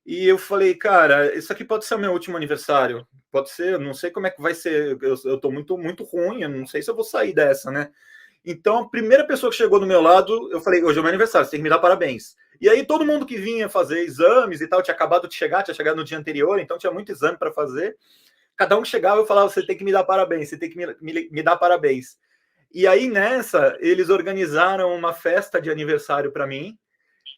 E eu falei, cara, isso aqui pode ser o meu último aniversário. Pode ser, eu não sei como é que vai ser. Eu tô muito, muito ruim, eu não sei se eu vou sair dessa, né? Então, a primeira pessoa que chegou do meu lado, eu falei, hoje é meu aniversário, você tem que me dar parabéns. E aí, todo mundo que vinha fazer exames e tal, tinha acabado de chegar, tinha chegado no dia anterior, então tinha muito exame para fazer. Cada um que chegava, eu falava, você tem que me dar parabéns, você tem que me dar parabéns. E aí, nessa, eles organizaram uma festa de aniversário para mim.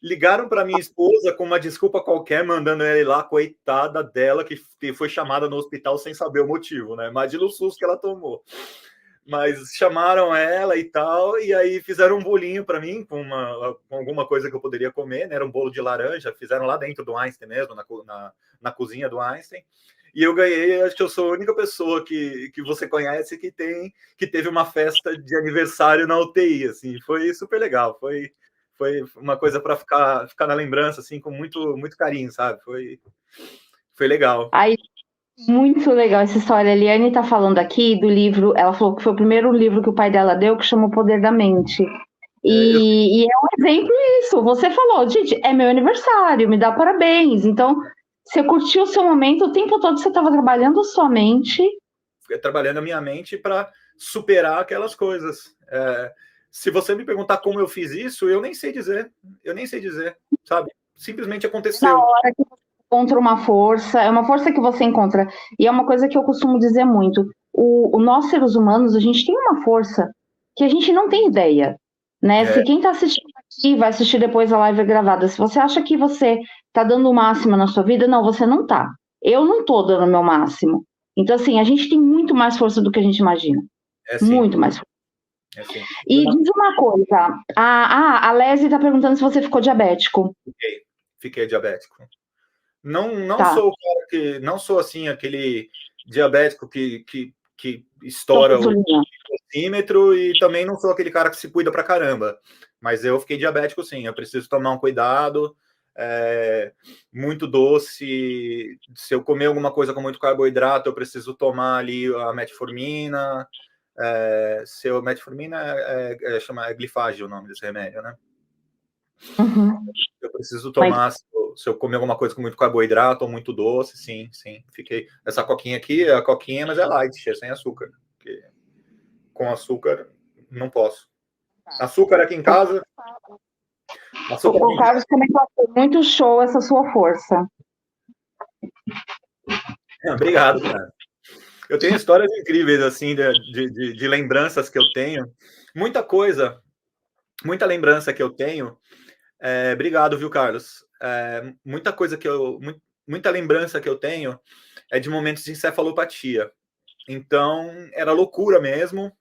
Ligaram para minha esposa com uma desculpa qualquer, mandando ela ir lá, coitada dela, que foi chamada no hospital sem saber o motivo, né? Imagina o susto que ela tomou. Mas chamaram ela e tal, e aí fizeram um bolinho para mim, com alguma coisa que eu poderia comer, né? Era um bolo de laranja, fizeram lá dentro do Einstein mesmo, na cozinha do Einstein. E eu ganhei, acho que eu sou a única pessoa que você conhece que teve uma festa de aniversário na UTI, assim, foi super legal, foi uma coisa para ficar na lembrança, assim, com muito, muito carinho, sabe? Foi legal. Aí, muito legal essa história. A Eliane está falando aqui do livro, ela falou que foi o primeiro livro que o pai dela deu, que chama O Poder da Mente. E é um exemplo isso. Você falou, gente, é meu aniversário, me dá parabéns. Então, você curtiu o seu momento, o tempo todo você estava trabalhando a sua mente. Trabalhando a minha mente para superar aquelas coisas. Se você me perguntar como eu fiz isso, eu nem sei dizer, sabe? Simplesmente aconteceu. Na hora que você encontra uma força, é uma força que você encontra. E é uma coisa que eu costumo dizer muito. Nós, seres humanos, a gente tem uma força que a gente não tem ideia. Né? Se quem está assistindo aqui vai assistir depois a live gravada, se você acha que você está dando o máximo na sua vida, não, você não está. Eu não estou dando o meu máximo. Então, assim, a gente tem muito mais força do que a gente imagina. Muito mais força. E diz uma coisa, a Leslie está perguntando se você ficou diabético. Fiquei diabético. Não sou o cara que, não sou assim aquele diabético que estoura o glicemímetro, e também não sou aquele cara que se cuida pra caramba. Mas eu fiquei diabético, sim. Eu preciso tomar um cuidado. Muito doce. Se eu comer alguma coisa com muito carboidrato, eu preciso tomar ali a metformina. Metformina chama glifage o nome desse remédio, né? Uhum. Eu preciso tomar, se eu comer alguma coisa com muito carboidrato ou muito doce, sim. Fiquei. Essa coquinha aqui é a coquinha, mas é light, é sem açúcar. com açúcar, não posso. Açúcar aqui em casa. O Carlos comentou muito show essa sua força. Obrigado, cara. Eu tenho histórias incríveis, assim, de lembranças que eu tenho. Muita coisa, muita lembrança que eu tenho. Obrigado, viu, Carlos? Muita coisa muita lembrança que eu tenho é de momentos de encefalopatia. Então, era loucura mesmo,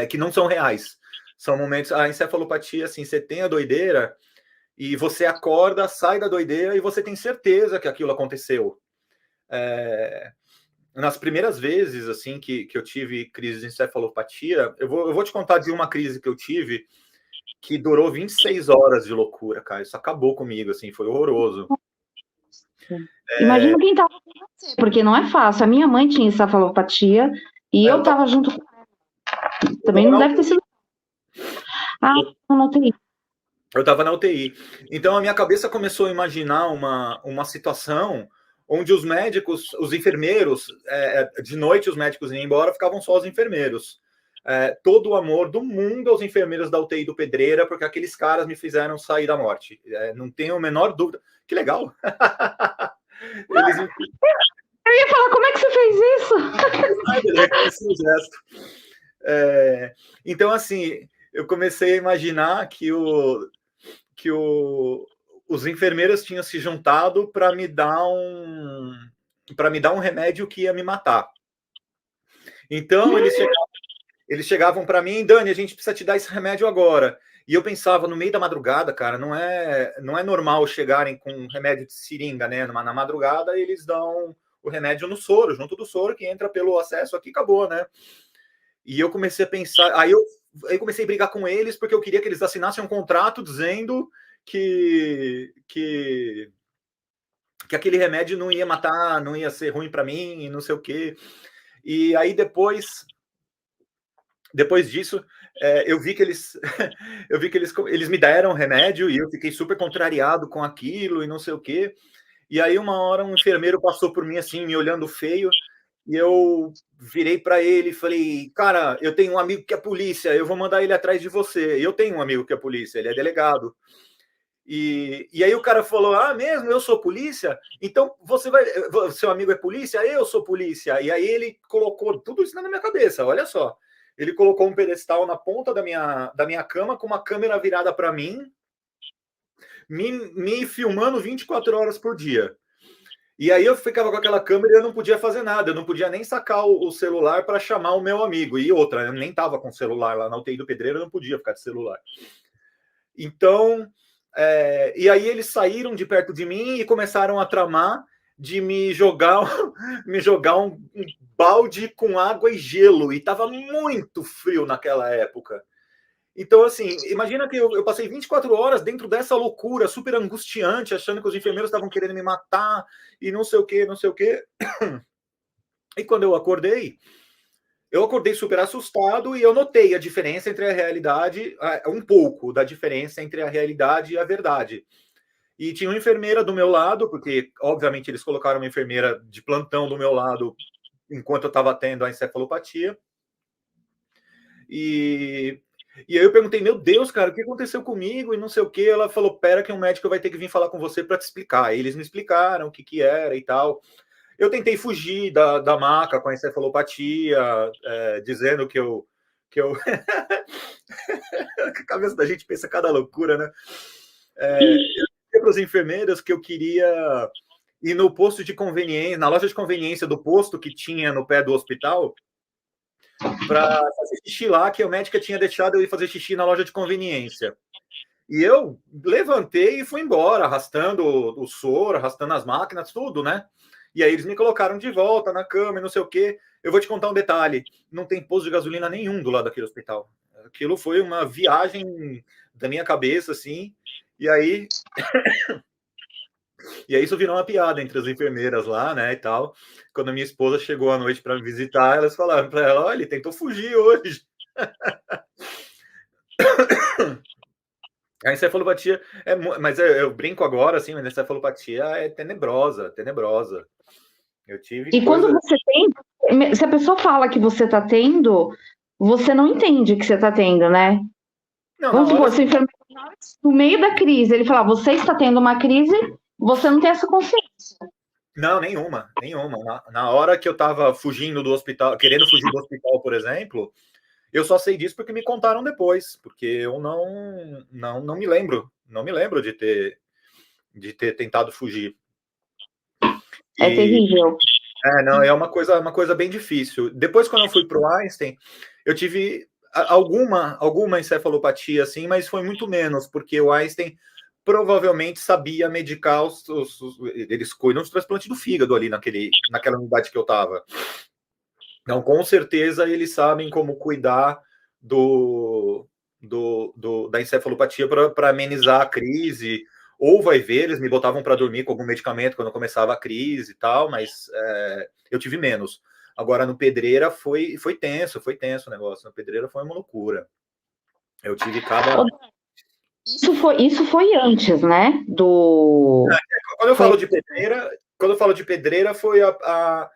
que não são reais. São momentos... A encefalopatia, assim, você tem a doideira e você acorda, sai da doideira e você tem certeza que aquilo aconteceu. Nas primeiras vezes, assim, que eu tive crise de encefalopatia, eu vou te contar de uma crise que eu tive que durou 26 horas de loucura, cara. Isso acabou comigo, assim, foi horroroso. Imagina quem tava com você, porque não é fácil. A minha mãe tinha encefalopatia e eu tava junto com ela. Também não deve ter sido. Eu não tenho. Eu tava na UTI. Então a minha cabeça começou a imaginar uma situação onde os médicos, os enfermeiros, de noite os médicos iam embora, ficavam só os enfermeiros. Todo o amor do mundo aos enfermeiros da UTI do Pedreira, porque aqueles caras me fizeram sair da morte. Não tenho a menor dúvida. Que legal! Eu ia falar, como é que você fez isso? Ele reconheceu o gesto. Então, assim, eu comecei a imaginar que os enfermeiros tinham se juntado para me dar um remédio que ia me matar. Então, eles chegavam para mim, Dani, a gente precisa te dar esse remédio agora. E eu pensava, no meio da madrugada, cara, não é normal chegarem com um remédio de seringa, né? Na madrugada, eles dão o remédio no soro, junto do soro, que entra pelo acesso aqui, acabou, né? E eu comecei a pensar... Aí eu comecei a brigar com eles, porque eu queria que eles assinassem um contrato dizendo que aquele remédio não ia matar, não ia ser ruim para mim, e não sei o quê. E aí depois disso, eu vi que eles me deram remédio e eu fiquei super contrariado com aquilo e não sei o quê. E aí uma hora um enfermeiro passou por mim assim, me olhando feio, e eu virei para ele e falei, cara, eu tenho um amigo que é polícia, eu vou mandar ele atrás de você. E eu tenho um amigo que é polícia, ele é delegado. E aí o cara falou, mesmo, eu sou polícia? Então seu amigo é polícia? Eu sou polícia. E aí ele colocou tudo isso na minha cabeça, olha só. Ele colocou um pedestal na ponta da minha cama, com uma câmera virada para mim, me filmando 24 horas por dia. E aí eu ficava com aquela câmera e eu não podia fazer nada, eu não podia nem sacar o celular para chamar o meu amigo. E outra, eu nem estava com celular lá na UTI do Pedreiro, eu não podia ficar de celular. Então, e aí eles saíram de perto de mim e começaram a tramar de me jogar um balde com água e gelo. E estava muito frio naquela época. Então, assim, imagina que eu passei 24 horas dentro dessa loucura super angustiante, achando que os enfermeiros estavam querendo me matar e não sei o quê, não sei o quê. E quando eu acordei super assustado e eu notei a diferença entre a realidade, um pouco da diferença entre a realidade e a verdade. E tinha uma enfermeira do meu lado, porque, obviamente, eles colocaram uma enfermeira de plantão do meu lado enquanto eu estava tendo a encefalopatia. E aí eu perguntei, meu Deus, cara, o que aconteceu comigo? E não sei o que. Ela falou, pera que um médico vai ter que vir falar com você para te explicar. Aí eles me explicaram o que era e tal. Eu tentei fugir da maca com a encefalopatia, dizendo que eu... A cabeça da gente pensa cada loucura, né? Eu disse para os enfermeiros que eu queria ir no posto de conveniência, na loja de conveniência do posto que tinha no pé do hospital, para fazer xixi lá, que a médica tinha deixado eu ir fazer xixi na loja de conveniência. E eu levantei e fui embora, arrastando o soro, arrastando as máquinas, tudo, né? E aí eles me colocaram de volta na cama e não sei o quê. Eu vou te contar um detalhe, não tem posto de gasolina nenhum do lado daquele hospital. Aquilo foi uma viagem da minha cabeça, assim, e aí... E aí isso virou uma piada entre as enfermeiras lá, né, e tal. Quando a minha esposa chegou à noite para me visitar, elas falaram para ela, olha, ele tentou fugir hoje. A encefalopatia mas eu brinco agora, assim, mas a encefalopatia é tenebrosa, tenebrosa. Eu tive quando você tem, se a pessoa fala que você está tendo, você não entende que você está tendo, né? Não, na Vamos supor, hora. se o enfermeiro, no meio da crise, ele falar, você está tendo uma crise, você não tem essa consciência. Não, nenhuma, nenhuma. Na hora que eu estava fugindo do hospital, querendo fugir do hospital, por exemplo, eu só sei disso porque me contaram depois, porque eu não me lembro, não me lembro de ter tentado fugir. É E terrível. não, é uma coisa bem difícil. Depois, quando eu fui para o Einstein, eu tive alguma encefalopatia, assim, mas foi muito menos, porque o Einstein provavelmente sabia medicar eles cuidam dos transplantes do fígado ali naquela unidade que eu estava. Então, com certeza, eles sabem como cuidar da encefalopatia para amenizar a crise. Ou vai ver, eles me botavam para dormir com algum medicamento quando começava a crise e tal, mas eu tive menos. Agora, no Pedreira foi tenso o negócio. No Pedreira foi uma loucura. Eu tive cada. Isso foi antes, né? Quando eu Foi... falo de Pedreira, foi a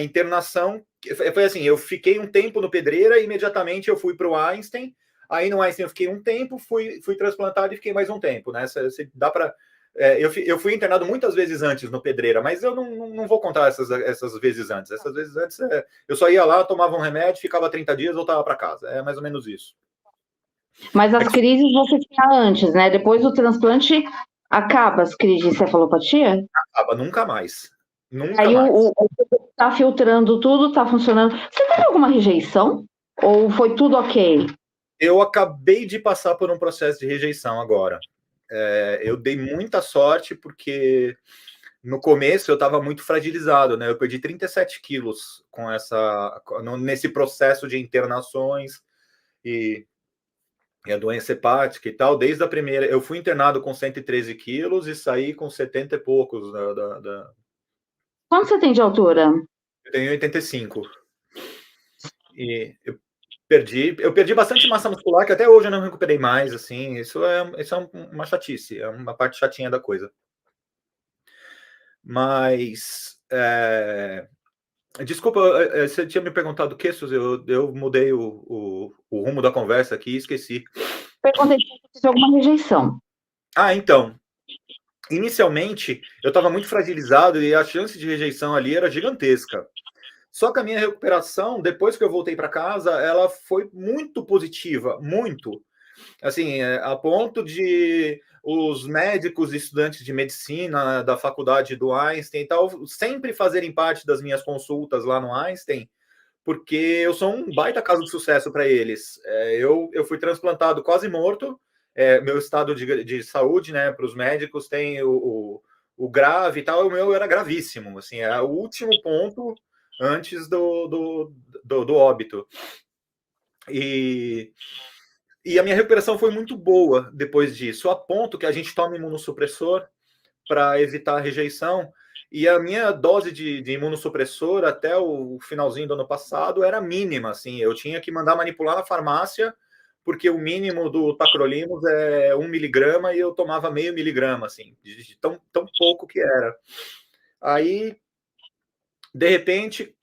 internação. Foi assim, eu fiquei um tempo no Pedreira e imediatamente eu fui para o Einstein. Aí no Einstein eu fiquei um tempo, fui transplantado e fiquei mais um tempo, né? Dá para eu fui internado muitas vezes antes no Pedreira, mas eu não vou contar essas vezes antes. Essas vezes antes eu só ia lá, tomava um remédio, ficava 30 dias, voltava para casa. É mais ou menos isso. Mas as crises você tinha antes, né? Depois do transplante, acaba as crises de encefalopatia? Acaba nunca mais. Nunca Aí mais. tá filtrando tudo, tá funcionando. Você teve alguma rejeição? Ou foi tudo ok? Eu acabei de passar por um processo de rejeição agora. Eu dei muita sorte porque no começo eu estava muito fragilizado, né? Eu perdi 37 quilos nesse processo de internações e a doença hepática e tal. Desde a primeira, eu fui internado com 113 quilos e saí com 70 e poucos. Quanto você tem de altura? Eu tenho 85. E eu perdi bastante massa muscular, que até hoje eu não recuperei mais, assim, isso é uma chatice, é uma parte chatinha da coisa. Mas, desculpa, você tinha me perguntado o que, Suzy? Eu mudei o rumo da conversa aqui e esqueci. Perguntei se você teve alguma rejeição. Então, inicialmente, eu estava muito fragilizado e a chance de rejeição ali era gigantesca. Só que a minha recuperação, depois que eu voltei para casa, ela foi muito positiva, muito. Assim, a ponto de os médicos e estudantes de medicina da faculdade do Einstein e tal sempre fazerem parte das minhas consultas lá no Einstein, porque eu sou um baita caso de sucesso para eles. Eu fui transplantado quase morto, meu estado de saúde, né, para os médicos tem o grave e tal, o meu era gravíssimo, assim, é o último ponto antes do óbito. E a minha recuperação foi muito boa depois disso, a ponto que a gente toma imunossupressor para evitar a rejeição. E a minha dose de imunossupressor até o finalzinho do ano passado era mínima. Assim, eu tinha que mandar manipular na farmácia, porque o mínimo do tacrolimus é 1 miligrama e eu tomava meio miligrama, assim, de tão pouco que era. Aí, de repente,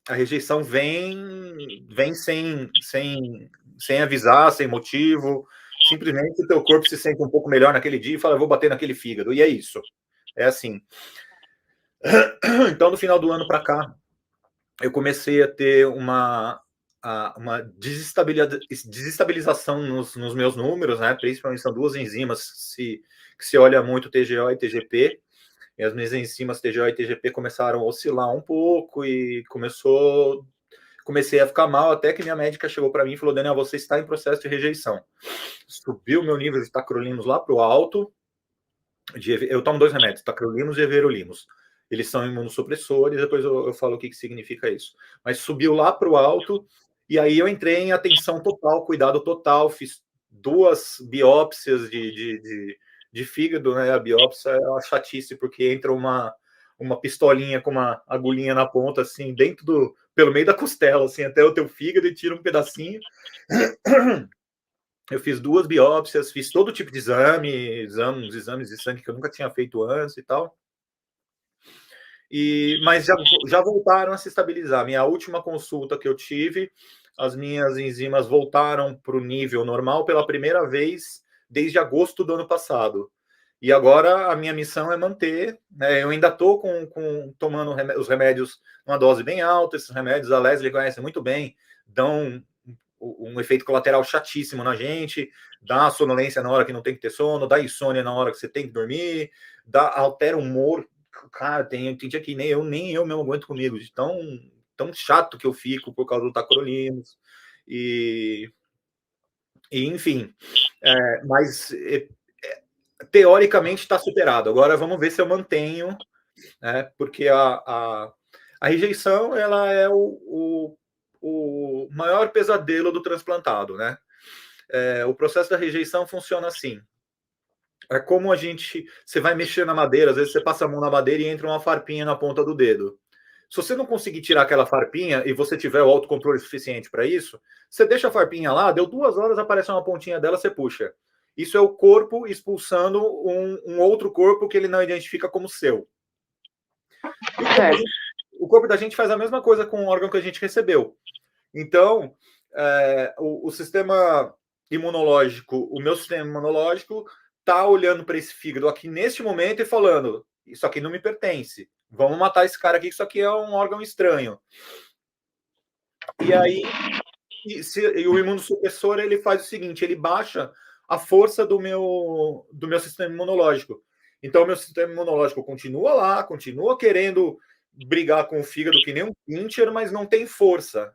a rejeição vem sem avisar, sem motivo. Simplesmente o teu corpo se sente um pouco melhor naquele dia e fala, eu vou bater naquele fígado. E é isso. É assim. Então, no final do ano para cá, eu comecei a ter uma desestabilização nos meus números, né? Principalmente são duas enzimas que se olha muito TGO e TGP. E as minhas enzimas TGO e TGP começaram a oscilar um pouco e comecei a ficar mal, até que minha médica chegou para mim e falou, Daniel, você está em processo de rejeição. Subiu meu nível de tacrolimus lá para o alto. Eu tomo 2 remédios, tacrolimus e everolimus. Eles são imunossupressores, depois eu falo o que significa isso. Mas subiu lá para o alto, e aí eu entrei em atenção total, cuidado total, fiz 2 biópsias de fígado, né? A biópsia é uma chatice, porque entra uma pistolinha com uma agulhinha na ponta, assim, pelo meio da costela, assim, até o teu fígado e tira um pedacinho. Eu fiz 2 biópsias, fiz todo tipo de exames de sangue que eu nunca tinha feito antes e tal. Mas já voltaram a se estabilizar. Minha última consulta que eu tive, as minhas enzimas voltaram para o nível normal pela primeira vez desde agosto do ano passado. E agora a minha missão é manter, né? Eu ainda estou tomando os remédios numa dose bem alta. Esses remédios a Leslie conhece muito bem, dão um efeito colateral chatíssimo na gente, dá sonolência na hora que não tem que ter sono, dá insônia na hora que você tem que dormir, altera o humor. Cara, tem dia que nem eu mesmo aguento comigo, de tão chato que eu fico por causa do tacrolimus. Enfim, mas teoricamente está superado. Agora vamos ver se eu mantenho, né? Porque a rejeição ela é o maior pesadelo do transplantado, né? O processo da rejeição funciona assim. É como você vai mexer na madeira, às vezes você passa a mão na madeira e entra uma farpinha na ponta do dedo. Se você não conseguir tirar aquela farpinha e você tiver o autocontrole suficiente para isso, você deixa a farpinha lá, deu 2 horas, aparece uma pontinha dela, você puxa. Isso é o corpo expulsando um outro corpo que ele não identifica como seu. O corpo da gente faz a mesma coisa com o órgão que a gente recebeu. Então, o sistema imunológico, o meu sistema imunológico está olhando para esse fígado aqui neste momento e falando: isso aqui não me pertence, vamos matar esse cara aqui, que isso aqui é um órgão estranho. E aí, o imunossupressor ele faz o seguinte: ele baixa a força do meu sistema imunológico. Então, o meu sistema imunológico continua lá, continua querendo brigar com o fígado que nem um pincher, mas não tem força.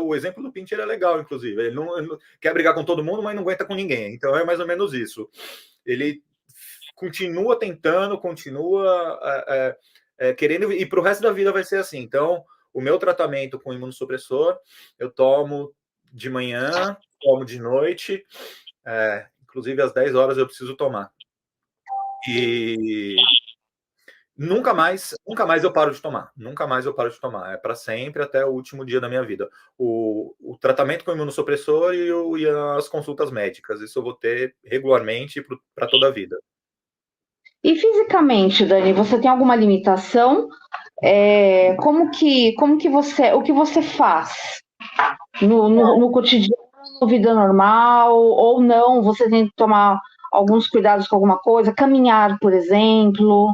O exemplo do pincher é legal, inclusive. Ele não quer brigar com todo mundo, mas não aguenta com ninguém. Então, é mais ou menos isso. Ele continua tentando, continua querendo, e para o resto da vida vai ser assim. Então, o meu tratamento com imunossupressor, eu tomo de manhã, tomo de noite, inclusive às 10 horas eu preciso tomar. E nunca mais eu paro de tomar. Nunca mais eu paro de tomar. É para sempre, até o último dia da minha vida. O tratamento com imunossupressor e as consultas médicas. Isso eu vou ter regularmente para toda a vida. E fisicamente, Dani, você tem alguma limitação? Como que você, o que você faz no cotidiano, na vida normal, ou não? Você tem que tomar alguns cuidados com alguma coisa, caminhar, por exemplo?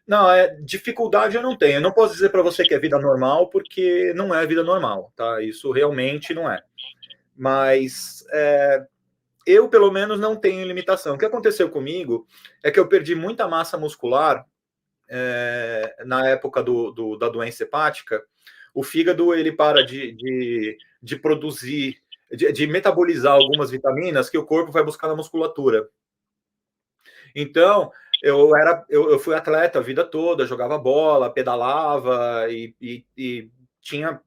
Não, dificuldade eu não tenho. Eu não posso dizer para você que é vida normal, porque não é vida normal, tá? Isso realmente não é. Mas eu, pelo menos, não tenho limitação. O que aconteceu comigo é que eu perdi muita massa muscular na época da doença hepática. O fígado ele para de produzir, de metabolizar algumas vitaminas que o corpo vai buscar na musculatura. Então, eu fui atleta a vida toda, jogava bola, pedalava e tinha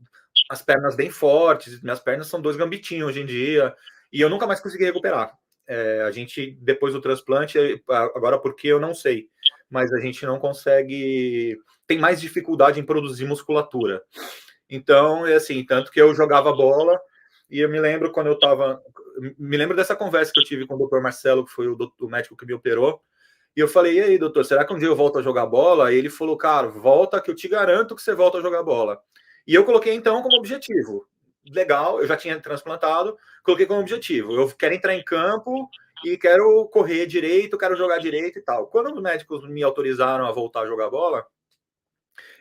as pernas bem fortes. Minhas pernas são 2 gambitinhos hoje em dia, e eu nunca mais consegui recuperar. A gente, depois do transplante, agora porque eu não sei, mas a gente não consegue, tem mais dificuldade em produzir musculatura. Então, assim, tanto que eu jogava bola, e eu me lembro quando me lembro dessa conversa que eu tive com o Dr. Marcelo, que foi o médico que me operou, e eu falei: e aí, doutor, será que um dia eu volto a jogar bola? E ele falou: cara, volta que eu te garanto que você volta a jogar bola. E eu coloquei, então, como objetivo. Legal, eu já tinha transplantado, coloquei como objetivo. Eu quero entrar em campo e quero correr direito, quero jogar direito e tal. Quando os médicos me autorizaram a voltar a jogar bola,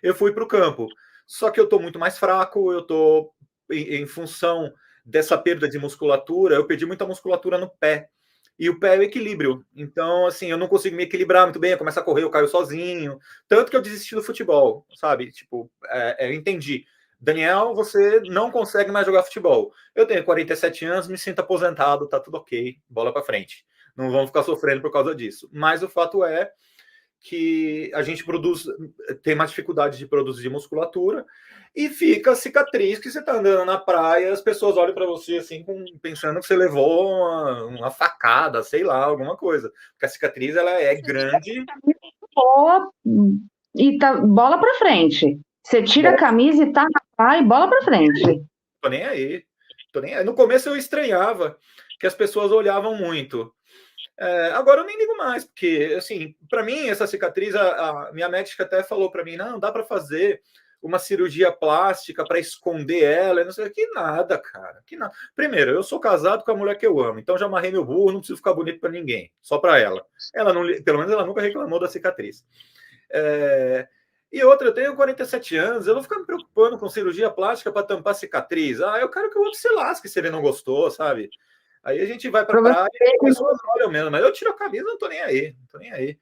eu fui para o campo. Só que eu estou muito mais fraco, eu estou, em função dessa perda de musculatura, eu perdi muita musculatura no pé. E o pé é o equilíbrio. Então, assim, eu não consigo me equilibrar muito bem, eu começo a correr, eu caio sozinho. Tanto que eu desisti do futebol, sabe? Tipo, eu entendi. Daniel, você não consegue mais jogar futebol. Eu tenho 47 anos, me sinto aposentado, tá tudo ok, bola para frente. Não vamos ficar sofrendo por causa disso. Mas o fato é que a gente tem mais dificuldade de produzir musculatura e fica a cicatriz que você está andando na praia, as pessoas olham para você assim, pensando que você levou uma facada, sei lá, alguma coisa. Porque a cicatriz ela é grande. Bola e tá bola para frente. Você tira a camisa e tá na praia e bola para frente. Tô nem aí. No começo eu estranhava que as pessoas olhavam muito. Agora eu nem ligo mais, porque, assim, para mim, essa cicatriz, a minha médica até falou para mim, não, dá para fazer uma cirurgia plástica para esconder ela, não sei, que nada, cara, que nada. Primeiro, eu sou casado com a mulher que eu amo, então já amarrei meu burro, não preciso ficar bonito para ninguém, só para ela. Ela não, pelo menos ela nunca reclamou da cicatriz. E outra, eu tenho 47 anos, eu vou ficar me preocupando com cirurgia plástica para tampar cicatriz. Eu quero que o outro se lasque se ele não gostou, sabe? Aí a gente vai para a praia e as pessoas olham mesmo, mas eu tiro a camisa, não tô nem aí, não tô nem aí.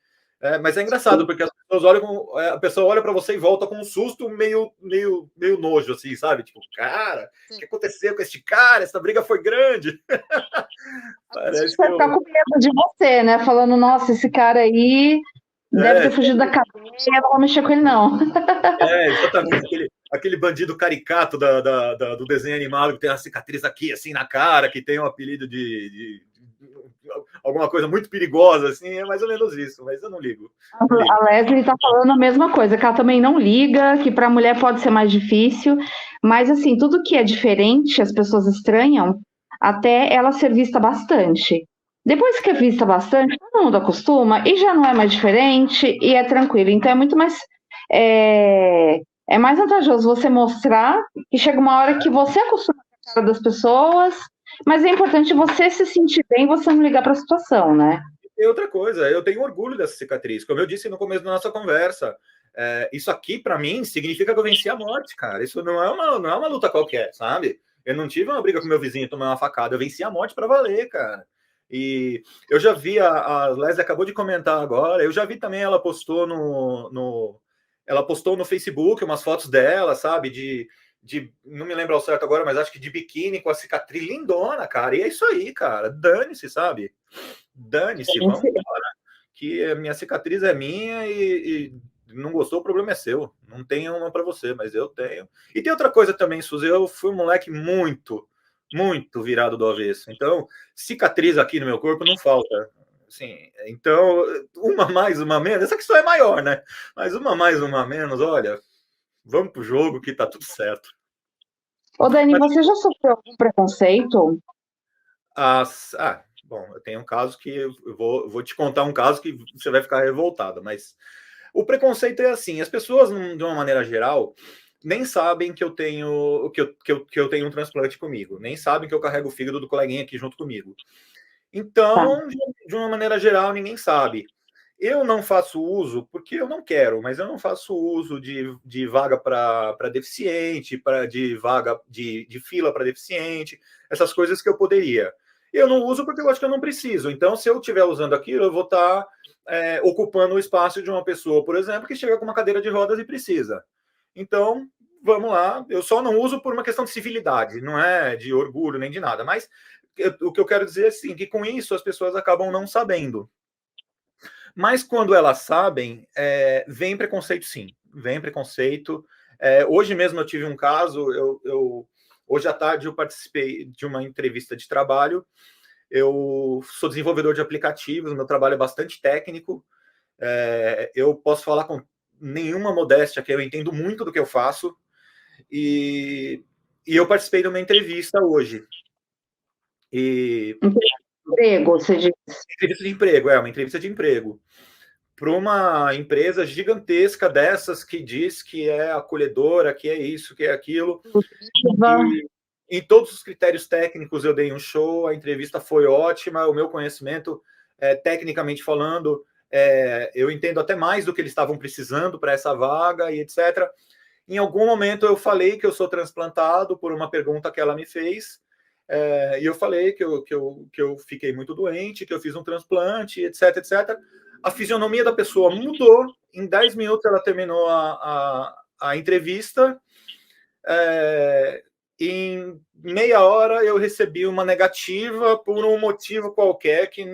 Mas é engraçado, porque as pessoas olham a pessoa olha para você e volta com um susto meio nojo, assim, sabe? Tipo, cara, o que aconteceu com este cara? Essa briga foi grande. Parece que ficar com medo de você, né? Falando, nossa, esse cara aí deve ter fugido da cadeia, não vou mexer com ele, não. Exatamente. Aquele bandido caricato do desenho animado que tem uma cicatriz aqui, assim, na cara, que tem um apelido de alguma coisa muito perigosa, assim, é mais ou menos isso, mas eu não ligo. A Leslie está falando a mesma coisa, que ela também não liga, que para a mulher pode ser mais difícil, mas assim, tudo que é diferente, as pessoas estranham, até ela ser vista bastante. Depois que é vista bastante, todo mundo acostuma e já não é mais diferente e é tranquilo. Então é muito mais. É mais vantajoso você mostrar que chega uma hora que você acostuma com a cara das pessoas, mas é importante você se sentir bem, você não ligar para a situação, né? E outra coisa, eu tenho orgulho dessa cicatriz. Como eu disse no começo da nossa conversa, isso aqui, para mim, significa que eu venci a morte, cara. Isso não é uma luta qualquer, sabe? Eu não tive uma briga com meu vizinho, tomar uma facada. Eu venci a morte para valer, cara. E eu já vi, a Leslie acabou de comentar agora, eu já vi também, ela postou ela postou no Facebook umas fotos dela, sabe? Não me lembro ao certo agora, mas acho que de biquíni com a cicatriz lindona, cara. E é isso aí, cara. Dane-se, sabe? Dane-se, vamos embora. Que a minha cicatriz é minha e não gostou, o problema é seu. Não tenho uma para você, mas eu tenho. E tem outra coisa também, Suzy, eu fui um moleque muito virado do avesso. Então, cicatriz aqui no meu corpo não falta. Assim, então, uma mais, uma menos, essa aqui só é maior, né? Mas uma mais, uma menos, olha, vamos pro jogo que tá tudo certo. Ô, Dani, você já sofreu algum preconceito? Bom, eu tenho um caso que eu vou te contar um caso que você vai ficar revoltado, mas o preconceito é assim, as pessoas, de uma maneira geral, nem sabem que eu tenho que eu tenho um transplante comigo, nem sabem que eu carrego o fígado do coleguinha aqui junto comigo. Então, de uma maneira geral, ninguém sabe. Eu não faço uso, porque eu não quero, mas eu não faço uso de vaga para deficiente, de vaga de fila para deficiente, essas coisas que eu poderia. Eu não uso porque eu acho que eu não preciso. Então, se eu estiver usando aquilo, eu vou estar ocupando o espaço de uma pessoa, por exemplo, que chega com uma cadeira de rodas e precisa. Então, vamos lá. Eu só não uso por uma questão de civilidade, não é de orgulho nem de nada. Mas o que eu quero dizer é assim, que com isso as pessoas acabam não sabendo. Mas quando elas sabem, vem preconceito sim, vem preconceito. Hoje mesmo eu tive um caso, hoje à tarde eu participei de uma entrevista de trabalho, eu sou desenvolvedor de aplicativos, meu trabalho é bastante técnico, eu posso falar com nenhuma modéstia, que eu entendo muito do que eu faço, e eu participei de uma entrevista hoje. Emprego, você diz. Entrevista de emprego, uma entrevista de emprego. Para uma empresa gigantesca dessas que diz que é acolhedora, que é isso, que é aquilo. E, em todos os critérios técnicos eu dei um show, a entrevista foi ótima, o meu conhecimento, tecnicamente falando, eu entendo até mais do que eles estavam precisando para essa vaga e etc. Em algum momento eu falei que eu sou transplantado por uma pergunta que ela me fez, e eu falei que eu fiquei muito doente, que eu fiz um transplante, etc, etc. A fisionomia da pessoa mudou. Em 10 minutos ela terminou a entrevista. Em meia hora eu recebi uma negativa por um motivo qualquer que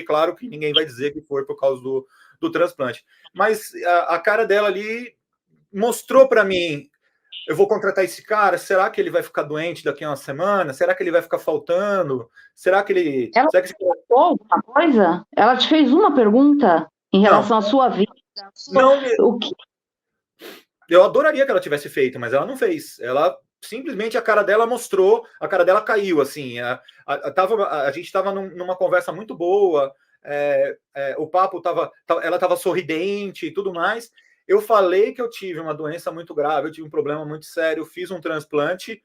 claro que ninguém vai dizer que foi por causa do transplante. Mas a cara dela ali mostrou para mim: eu vou contratar esse cara, será que ele vai ficar doente daqui a uma semana? Será que ele vai ficar faltando? Será que ele... Ela te perguntou alguma coisa? Ela te fez uma pergunta em relação à sua vida? Não, eu adoraria que ela tivesse feito, mas ela não fez. Ela simplesmente a cara dela mostrou, a cara dela caiu, assim, a gente estava numa conversa muito boa, o papo ela estava sorridente e tudo mais. Eu falei que eu tive uma doença muito grave, eu tive um problema muito sério, fiz um transplante,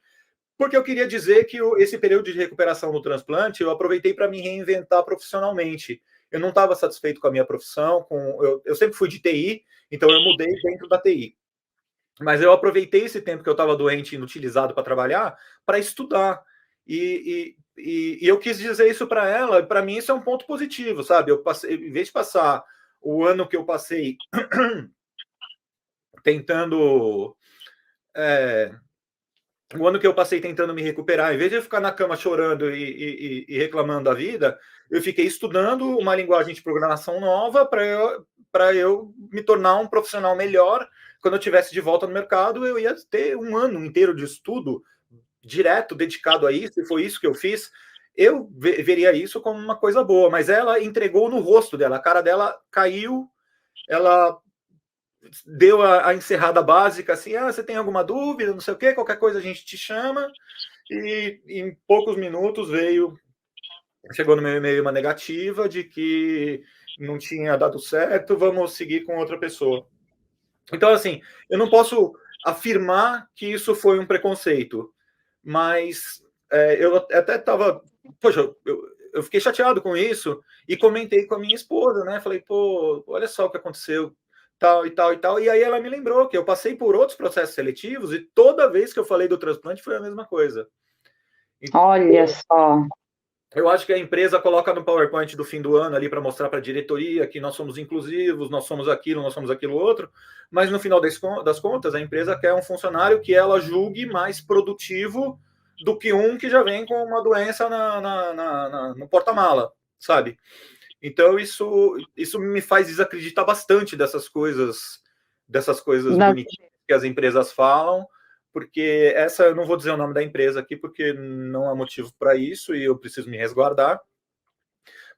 porque eu queria dizer que esse período de recuperação do transplante eu aproveitei para me reinventar profissionalmente. Eu não estava satisfeito com a minha profissão, eu sempre fui de TI, então eu mudei dentro da TI. Mas eu aproveitei esse tempo que eu estava doente e inutilizado para trabalhar, para estudar. E eu quis dizer isso para ela, para mim isso é um ponto positivo, sabe? Eu passei, em vez de passar o ano que eu passei tentando. O ano que eu passei tentando me recuperar, em vez de eu ficar na cama chorando e reclamando da vida, eu fiquei estudando uma linguagem de programação nova para eu me tornar um profissional melhor. Quando eu estivesse de volta no mercado, eu ia ter um ano inteiro de estudo direto dedicado a isso, e foi isso que eu fiz. Eu veria isso como uma coisa boa, mas ela entregou no rosto dela, a cara dela caiu, ela deu a encerrada básica, assim, você tem alguma dúvida, não sei o quê, qualquer coisa a gente te chama, e em poucos minutos chegou no meu e-mail uma negativa de que não tinha dado certo, vamos seguir com outra pessoa. Então, assim, eu não posso afirmar que isso foi um preconceito, mas eu até estava, poxa, eu fiquei chateado com isso e comentei com a minha esposa, né? Falei, pô, olha só o que aconteceu, tal e tal e tal. E aí ela me lembrou que eu passei por outros processos seletivos e toda vez que eu falei do transplante foi a mesma coisa. Então, olha só. Eu acho que a empresa coloca no PowerPoint do fim do ano ali para mostrar para a diretoria que nós somos inclusivos, nós somos aquilo outro, mas no final das contas, a empresa quer um funcionário que ela julgue mais produtivo do que um que já vem com uma doença no porta-mala, sabe? Então isso me faz desacreditar bastante dessas coisas bonitinhas que as empresas falam, porque essa eu não vou dizer o nome da empresa aqui, porque não há motivo para isso e eu preciso me resguardar,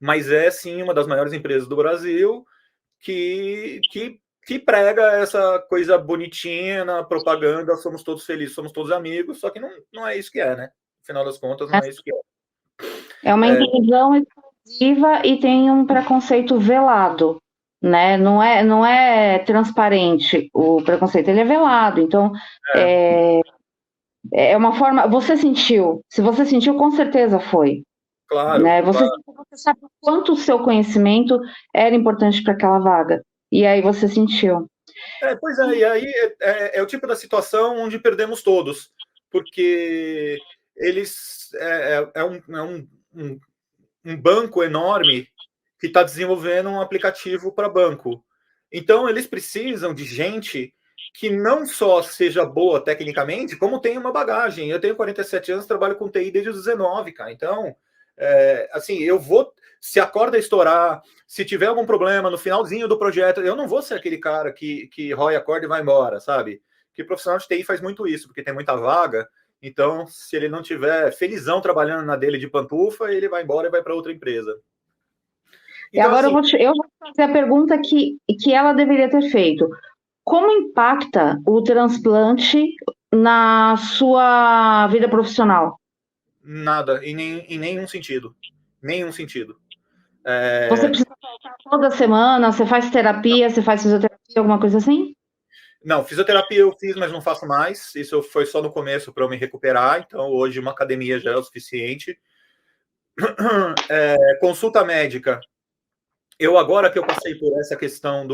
mas é sim uma das maiores empresas do Brasil que prega essa coisa bonitinha na propaganda, somos todos felizes, somos todos amigos, só que não é isso que é, né? No final das contas, não é isso que é. É uma inclusão exclusiva e tem um preconceito velado, né? Não é transparente o preconceito, ele é velado. Então, é uma forma. Você sentiu? Se você sentiu, com certeza foi. Claro. Né? Você Claro. sabe o quanto o seu conhecimento era importante para aquela vaga. E aí você sentiu. Pois é, e aí é o tipo da situação onde perdemos todos, porque eles um banco enorme que está desenvolvendo um aplicativo para banco. Então, eles precisam de gente que não só seja boa tecnicamente, como tem uma bagagem. Eu tenho 47 anos, trabalho com TI desde os 19, cara. Então, assim, eu vou... Se a corda estourar, se tiver algum problema no finalzinho do projeto, eu não vou ser aquele cara que rói a corda e vai embora, sabe? Que profissional de TI faz muito isso, porque tem muita vaga. Então, se ele não tiver felizão trabalhando na dele de pantufa, ele vai embora e vai para outra empresa. Então, e agora assim, eu vou fazer a pergunta que ela deveria ter feito. Como impacta o transplante na sua vida profissional? Nada, em nenhum sentido. Nenhum sentido. Você precisa voltar toda semana? Você faz terapia? Você faz fisioterapia, alguma coisa assim? Não, fisioterapia eu fiz, mas não faço mais. Isso foi só no começo para eu me recuperar. Então, hoje, uma academia já é o suficiente. Consulta médica. Eu, agora que eu passei por essa questão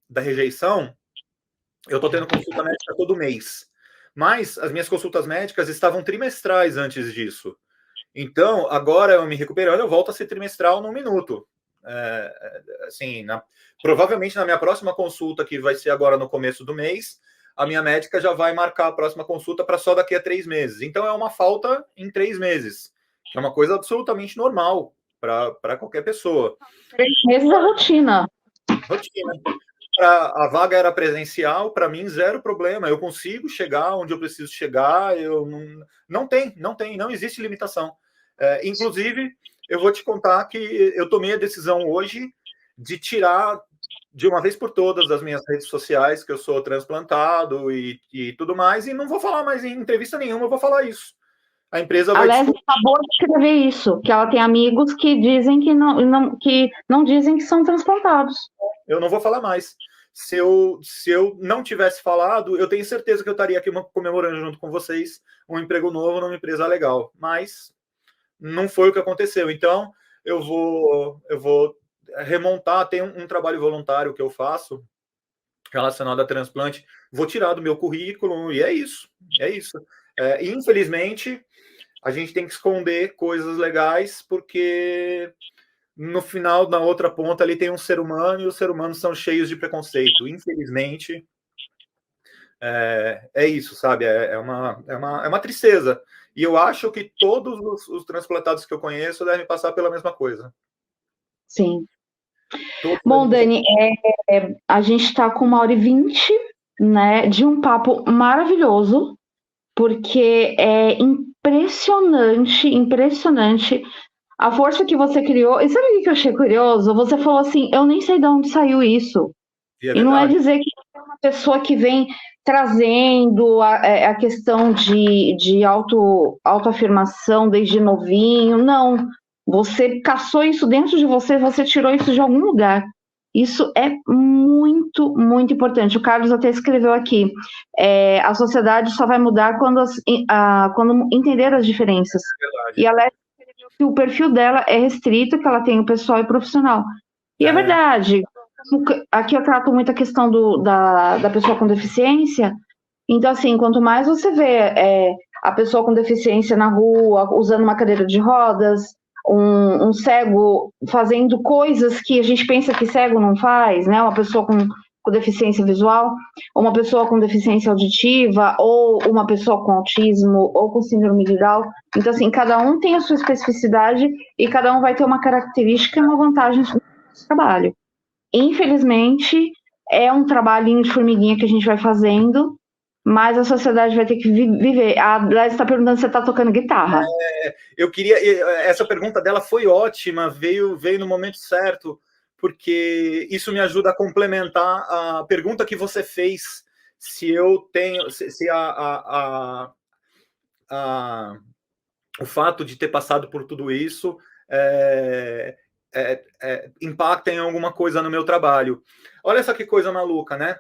da rejeição, eu estou tendo consulta médica todo mês. Mas as minhas consultas médicas estavam trimestrais antes disso. Então, agora eu me recuperando, eu volto a ser trimestral num minuto. Assim, provavelmente na minha próxima consulta, que vai ser agora no começo do mês, a minha médica já vai marcar a próxima consulta para só daqui a 3 meses. Então, é uma falta em 3 meses. É uma coisa absolutamente normal para qualquer pessoa. 3 meses é rotina. Rotina. A vaga era presencial, para mim, zero problema. Eu consigo chegar onde eu preciso chegar. Eu não existe limitação. Inclusive, eu vou te contar que eu tomei a decisão hoje de tirar de uma vez por todas das minhas redes sociais que eu sou transplantado e tudo mais, e não vou falar mais em entrevista nenhuma, eu vou falar isso. A empresa A vai Leslie descobrir. acabou de escrever isso, que ela tem amigos que dizem que não dizem que são transplantados. Eu não vou falar mais. Se eu não tivesse falado, eu tenho certeza que eu estaria aqui comemorando junto com vocês um emprego novo numa empresa legal. Mas não foi o que aconteceu. Então, eu vou remontar. Tem um trabalho voluntário que eu faço relacionado a transplante. Vou tirar do meu currículo e é isso. É isso. Infelizmente, a gente tem que esconder coisas legais porque no final, na outra ponta, ali tem um ser humano e os seres humanos são cheios de preconceito. Infelizmente, é isso, sabe? É uma tristeza. E eu acho que todos os transplantados que eu conheço devem passar pela mesma coisa. Sim. Todos Bom, devem Dani, a gente está com 1h20, né, de um papo maravilhoso, porque é impressionante, impressionante a força que você criou. E sabe o que eu achei curioso? Você falou assim, eu nem sei de onde saiu isso. E é E não é verdade. dizer que é uma pessoa que vem trazendo a questão de autoafirmação desde novinho. Não. Você caçou isso dentro de você, você tirou isso de algum lugar. Isso é muito, muito importante. O Carlos até escreveu aqui: a sociedade só vai mudar quando entender as diferenças. É verdade. E ela escreveu que o perfil dela é restrito, que ela tem o pessoal e o profissional. E é É, verdade. Aqui eu trato muito a questão da pessoa com deficiência. Então, assim, quanto mais você vê a pessoa com deficiência na rua, usando uma cadeira de rodas, um cego fazendo coisas que a gente pensa que cego não faz, né? Uma pessoa com deficiência visual, ou uma pessoa com deficiência auditiva, ou uma pessoa com autismo, ou com síndrome de Down. Então, assim, cada um tem a sua especificidade e cada um vai ter uma característica e uma vantagem no trabalho. Infelizmente, é um trabalhinho de formiguinha que a gente vai fazendo, mas a sociedade vai ter que viver. A Léa está perguntando se você está tocando guitarra. eu queria. Essa pergunta dela foi ótima, veio no momento certo, porque isso me ajuda a complementar a pergunta que você fez. Se eu tenho. Se o fato de ter passado por tudo isso impacta em alguma coisa no meu trabalho. Olha só que coisa maluca, né?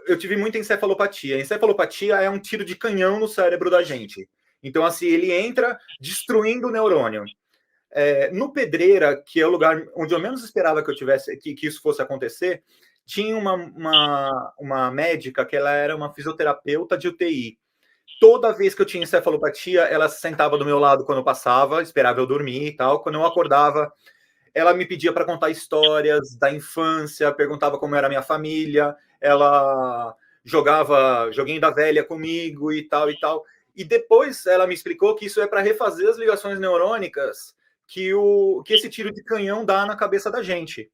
Eu tive muita encefalopatia. A encefalopatia é um tiro de canhão no cérebro da gente. Então, assim, ele entra destruindo o neurônio. No Pedreira, que é o lugar onde eu menos esperava que eu tivesse que isso fosse acontecer, tinha uma médica que ela era uma fisioterapeuta de UTI. Toda vez que eu tinha encefalopatia, ela se sentava do meu lado quando eu passava, esperava eu dormir e tal. Quando eu acordava, ela me pedia para contar histórias da infância, perguntava como era a minha família, ela jogava joguinho da velha comigo e tal e tal. E depois ela me explicou que isso é para refazer as ligações neurônicas que esse tiro de canhão dá na cabeça da gente.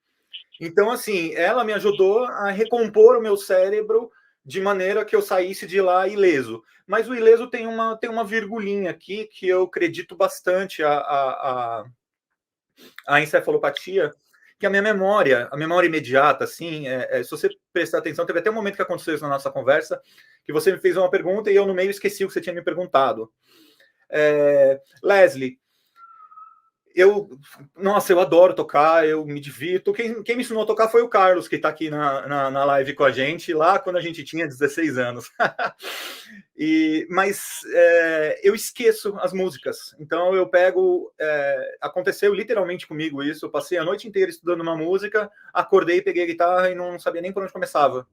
Então, assim, ela me ajudou a recompor o meu cérebro de maneira que eu saísse de lá ileso. Mas o ileso tem uma virgulinha aqui que eu acredito bastante a encefalopatia, que a memória imediata, assim, se você prestar atenção, teve até um momento que aconteceu isso na nossa conversa, que você me fez uma pergunta e eu no meio esqueci o que você tinha me perguntado. Leslie, eu adoro tocar, eu me divirto. Quem me ensinou a tocar foi o Carlos, que está aqui na live com a gente, lá quando a gente tinha 16 anos. Mas eu esqueço as músicas. Então eu pego. Aconteceu literalmente comigo isso. Eu passei a noite inteira estudando uma música, acordei, peguei a guitarra e não sabia nem por onde começava.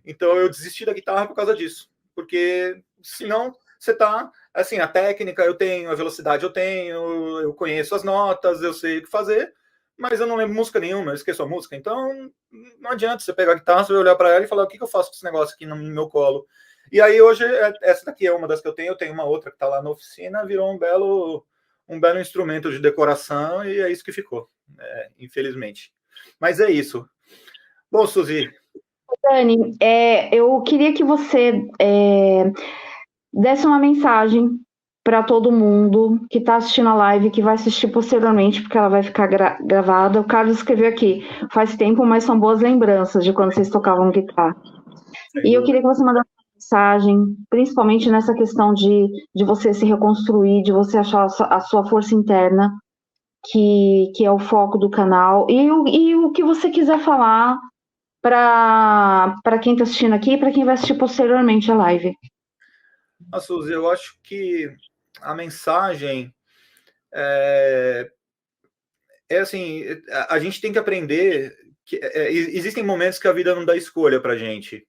Então eu desisti da guitarra por causa disso. Porque senão você tá. Assim, a técnica eu tenho, a velocidade eu tenho, eu conheço as notas, eu sei o que fazer, mas eu não lembro música nenhuma, eu esqueço a música. Então, não adianta você pegar a guitarra, você vai olhar para ela e falar: o que eu faço com esse negócio aqui no meu colo? E aí, hoje, essa daqui é uma das que eu tenho uma outra que está lá na oficina, virou um belo instrumento de decoração e é isso que ficou, infelizmente. Mas é isso. Bom, Suzy. Dani, eu queria que você desse uma mensagem para todo mundo que está assistindo a live, que vai assistir posteriormente, porque ela vai ficar gravada. O Carlos escreveu aqui, faz tempo, mas são boas lembranças de quando vocês tocavam guitarra. E eu queria que você mandasse uma mensagem, principalmente nessa questão de você se reconstruir, de você achar a sua força interna, que é o foco do canal, e o que você quiser falar para quem está assistindo aqui e para quem vai assistir posteriormente a live. Suzy, eu acho que a mensagem assim, a gente tem que aprender que existem momentos que a vida não dá escolha para a gente,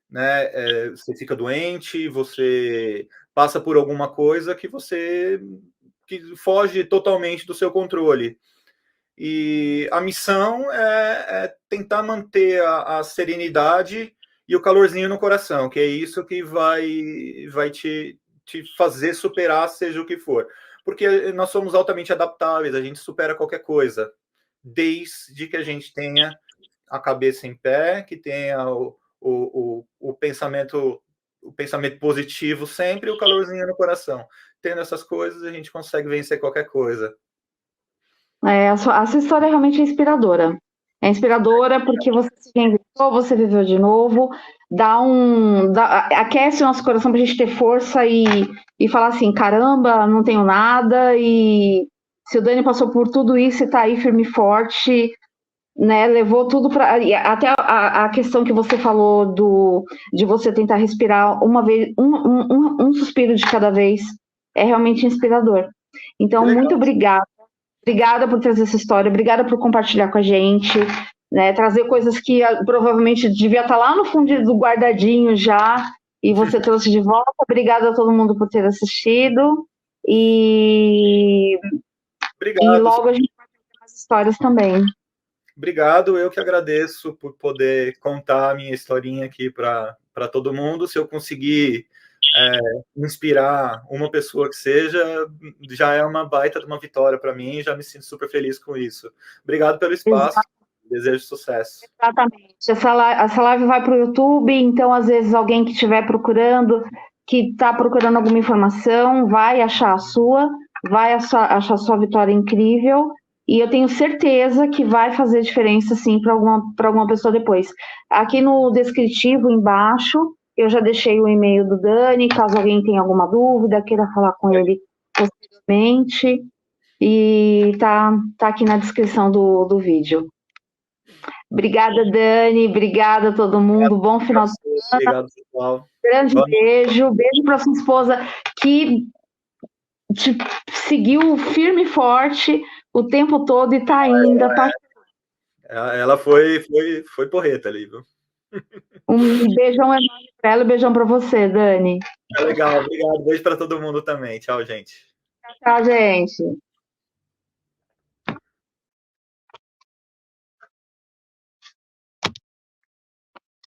né? Você fica doente, você passa por alguma coisa que foge totalmente do seu controle. E a missão é tentar manter a serenidade e o calorzinho no coração, que é isso que vai te fazer superar, seja o que for. Porque nós somos altamente adaptáveis, a gente supera qualquer coisa, desde que a gente tenha a cabeça em pé, que tenha o pensamento positivo sempre, o calorzinho no coração. Tendo essas coisas, a gente consegue vencer qualquer coisa. A sua história realmente é inspiradora. É inspiradora porque você se reinventou, você viveu de novo, aquece o nosso coração para a gente ter força e falar assim, caramba, não tenho nada, e se o Dani passou por tudo isso e está aí firme e forte, né, levou tudo para... Até a questão que você falou de você tentar respirar uma vez, um suspiro de cada vez, é realmente inspirador. Então, muito obrigada. Obrigada por trazer essa história, obrigada por compartilhar com a gente, né, trazer coisas que provavelmente devia estar lá no fundo do guardadinho já, e você trouxe de volta. Obrigada a todo mundo por ter assistido, e logo a gente vai ter mais histórias também. Obrigado, eu que agradeço por poder contar a minha historinha aqui para todo mundo. Se eu conseguir inspirar uma pessoa que seja, já é uma baita de uma vitória para mim, já me sinto super feliz com isso. Obrigado pelo espaço, desejo sucesso. Exatamente. Essa live vai para o YouTube, então às vezes alguém que estiver procurando, que está procurando alguma informação, vai achar a sua, vai achar a sua vitória incrível, e eu tenho certeza que vai fazer diferença sim para alguma pessoa depois. Aqui no descritivo embaixo, eu já deixei o e-mail do Dani, caso alguém tenha alguma dúvida, queira falar com ele posteriormente, e tá aqui na descrição do vídeo. Obrigada, Dani. Obrigada a todo mundo. Bom final de semana. Obrigado, pessoal. Grande beijo. Beijo para sua esposa, que te seguiu firme e forte o tempo todo e está ainda. Ela foi porreta ali, viu? Um beijão enorme para ela e um beijão para você, Dani. Legal, obrigado. Beijo para todo mundo também. Tchau, gente. Tchau, gente.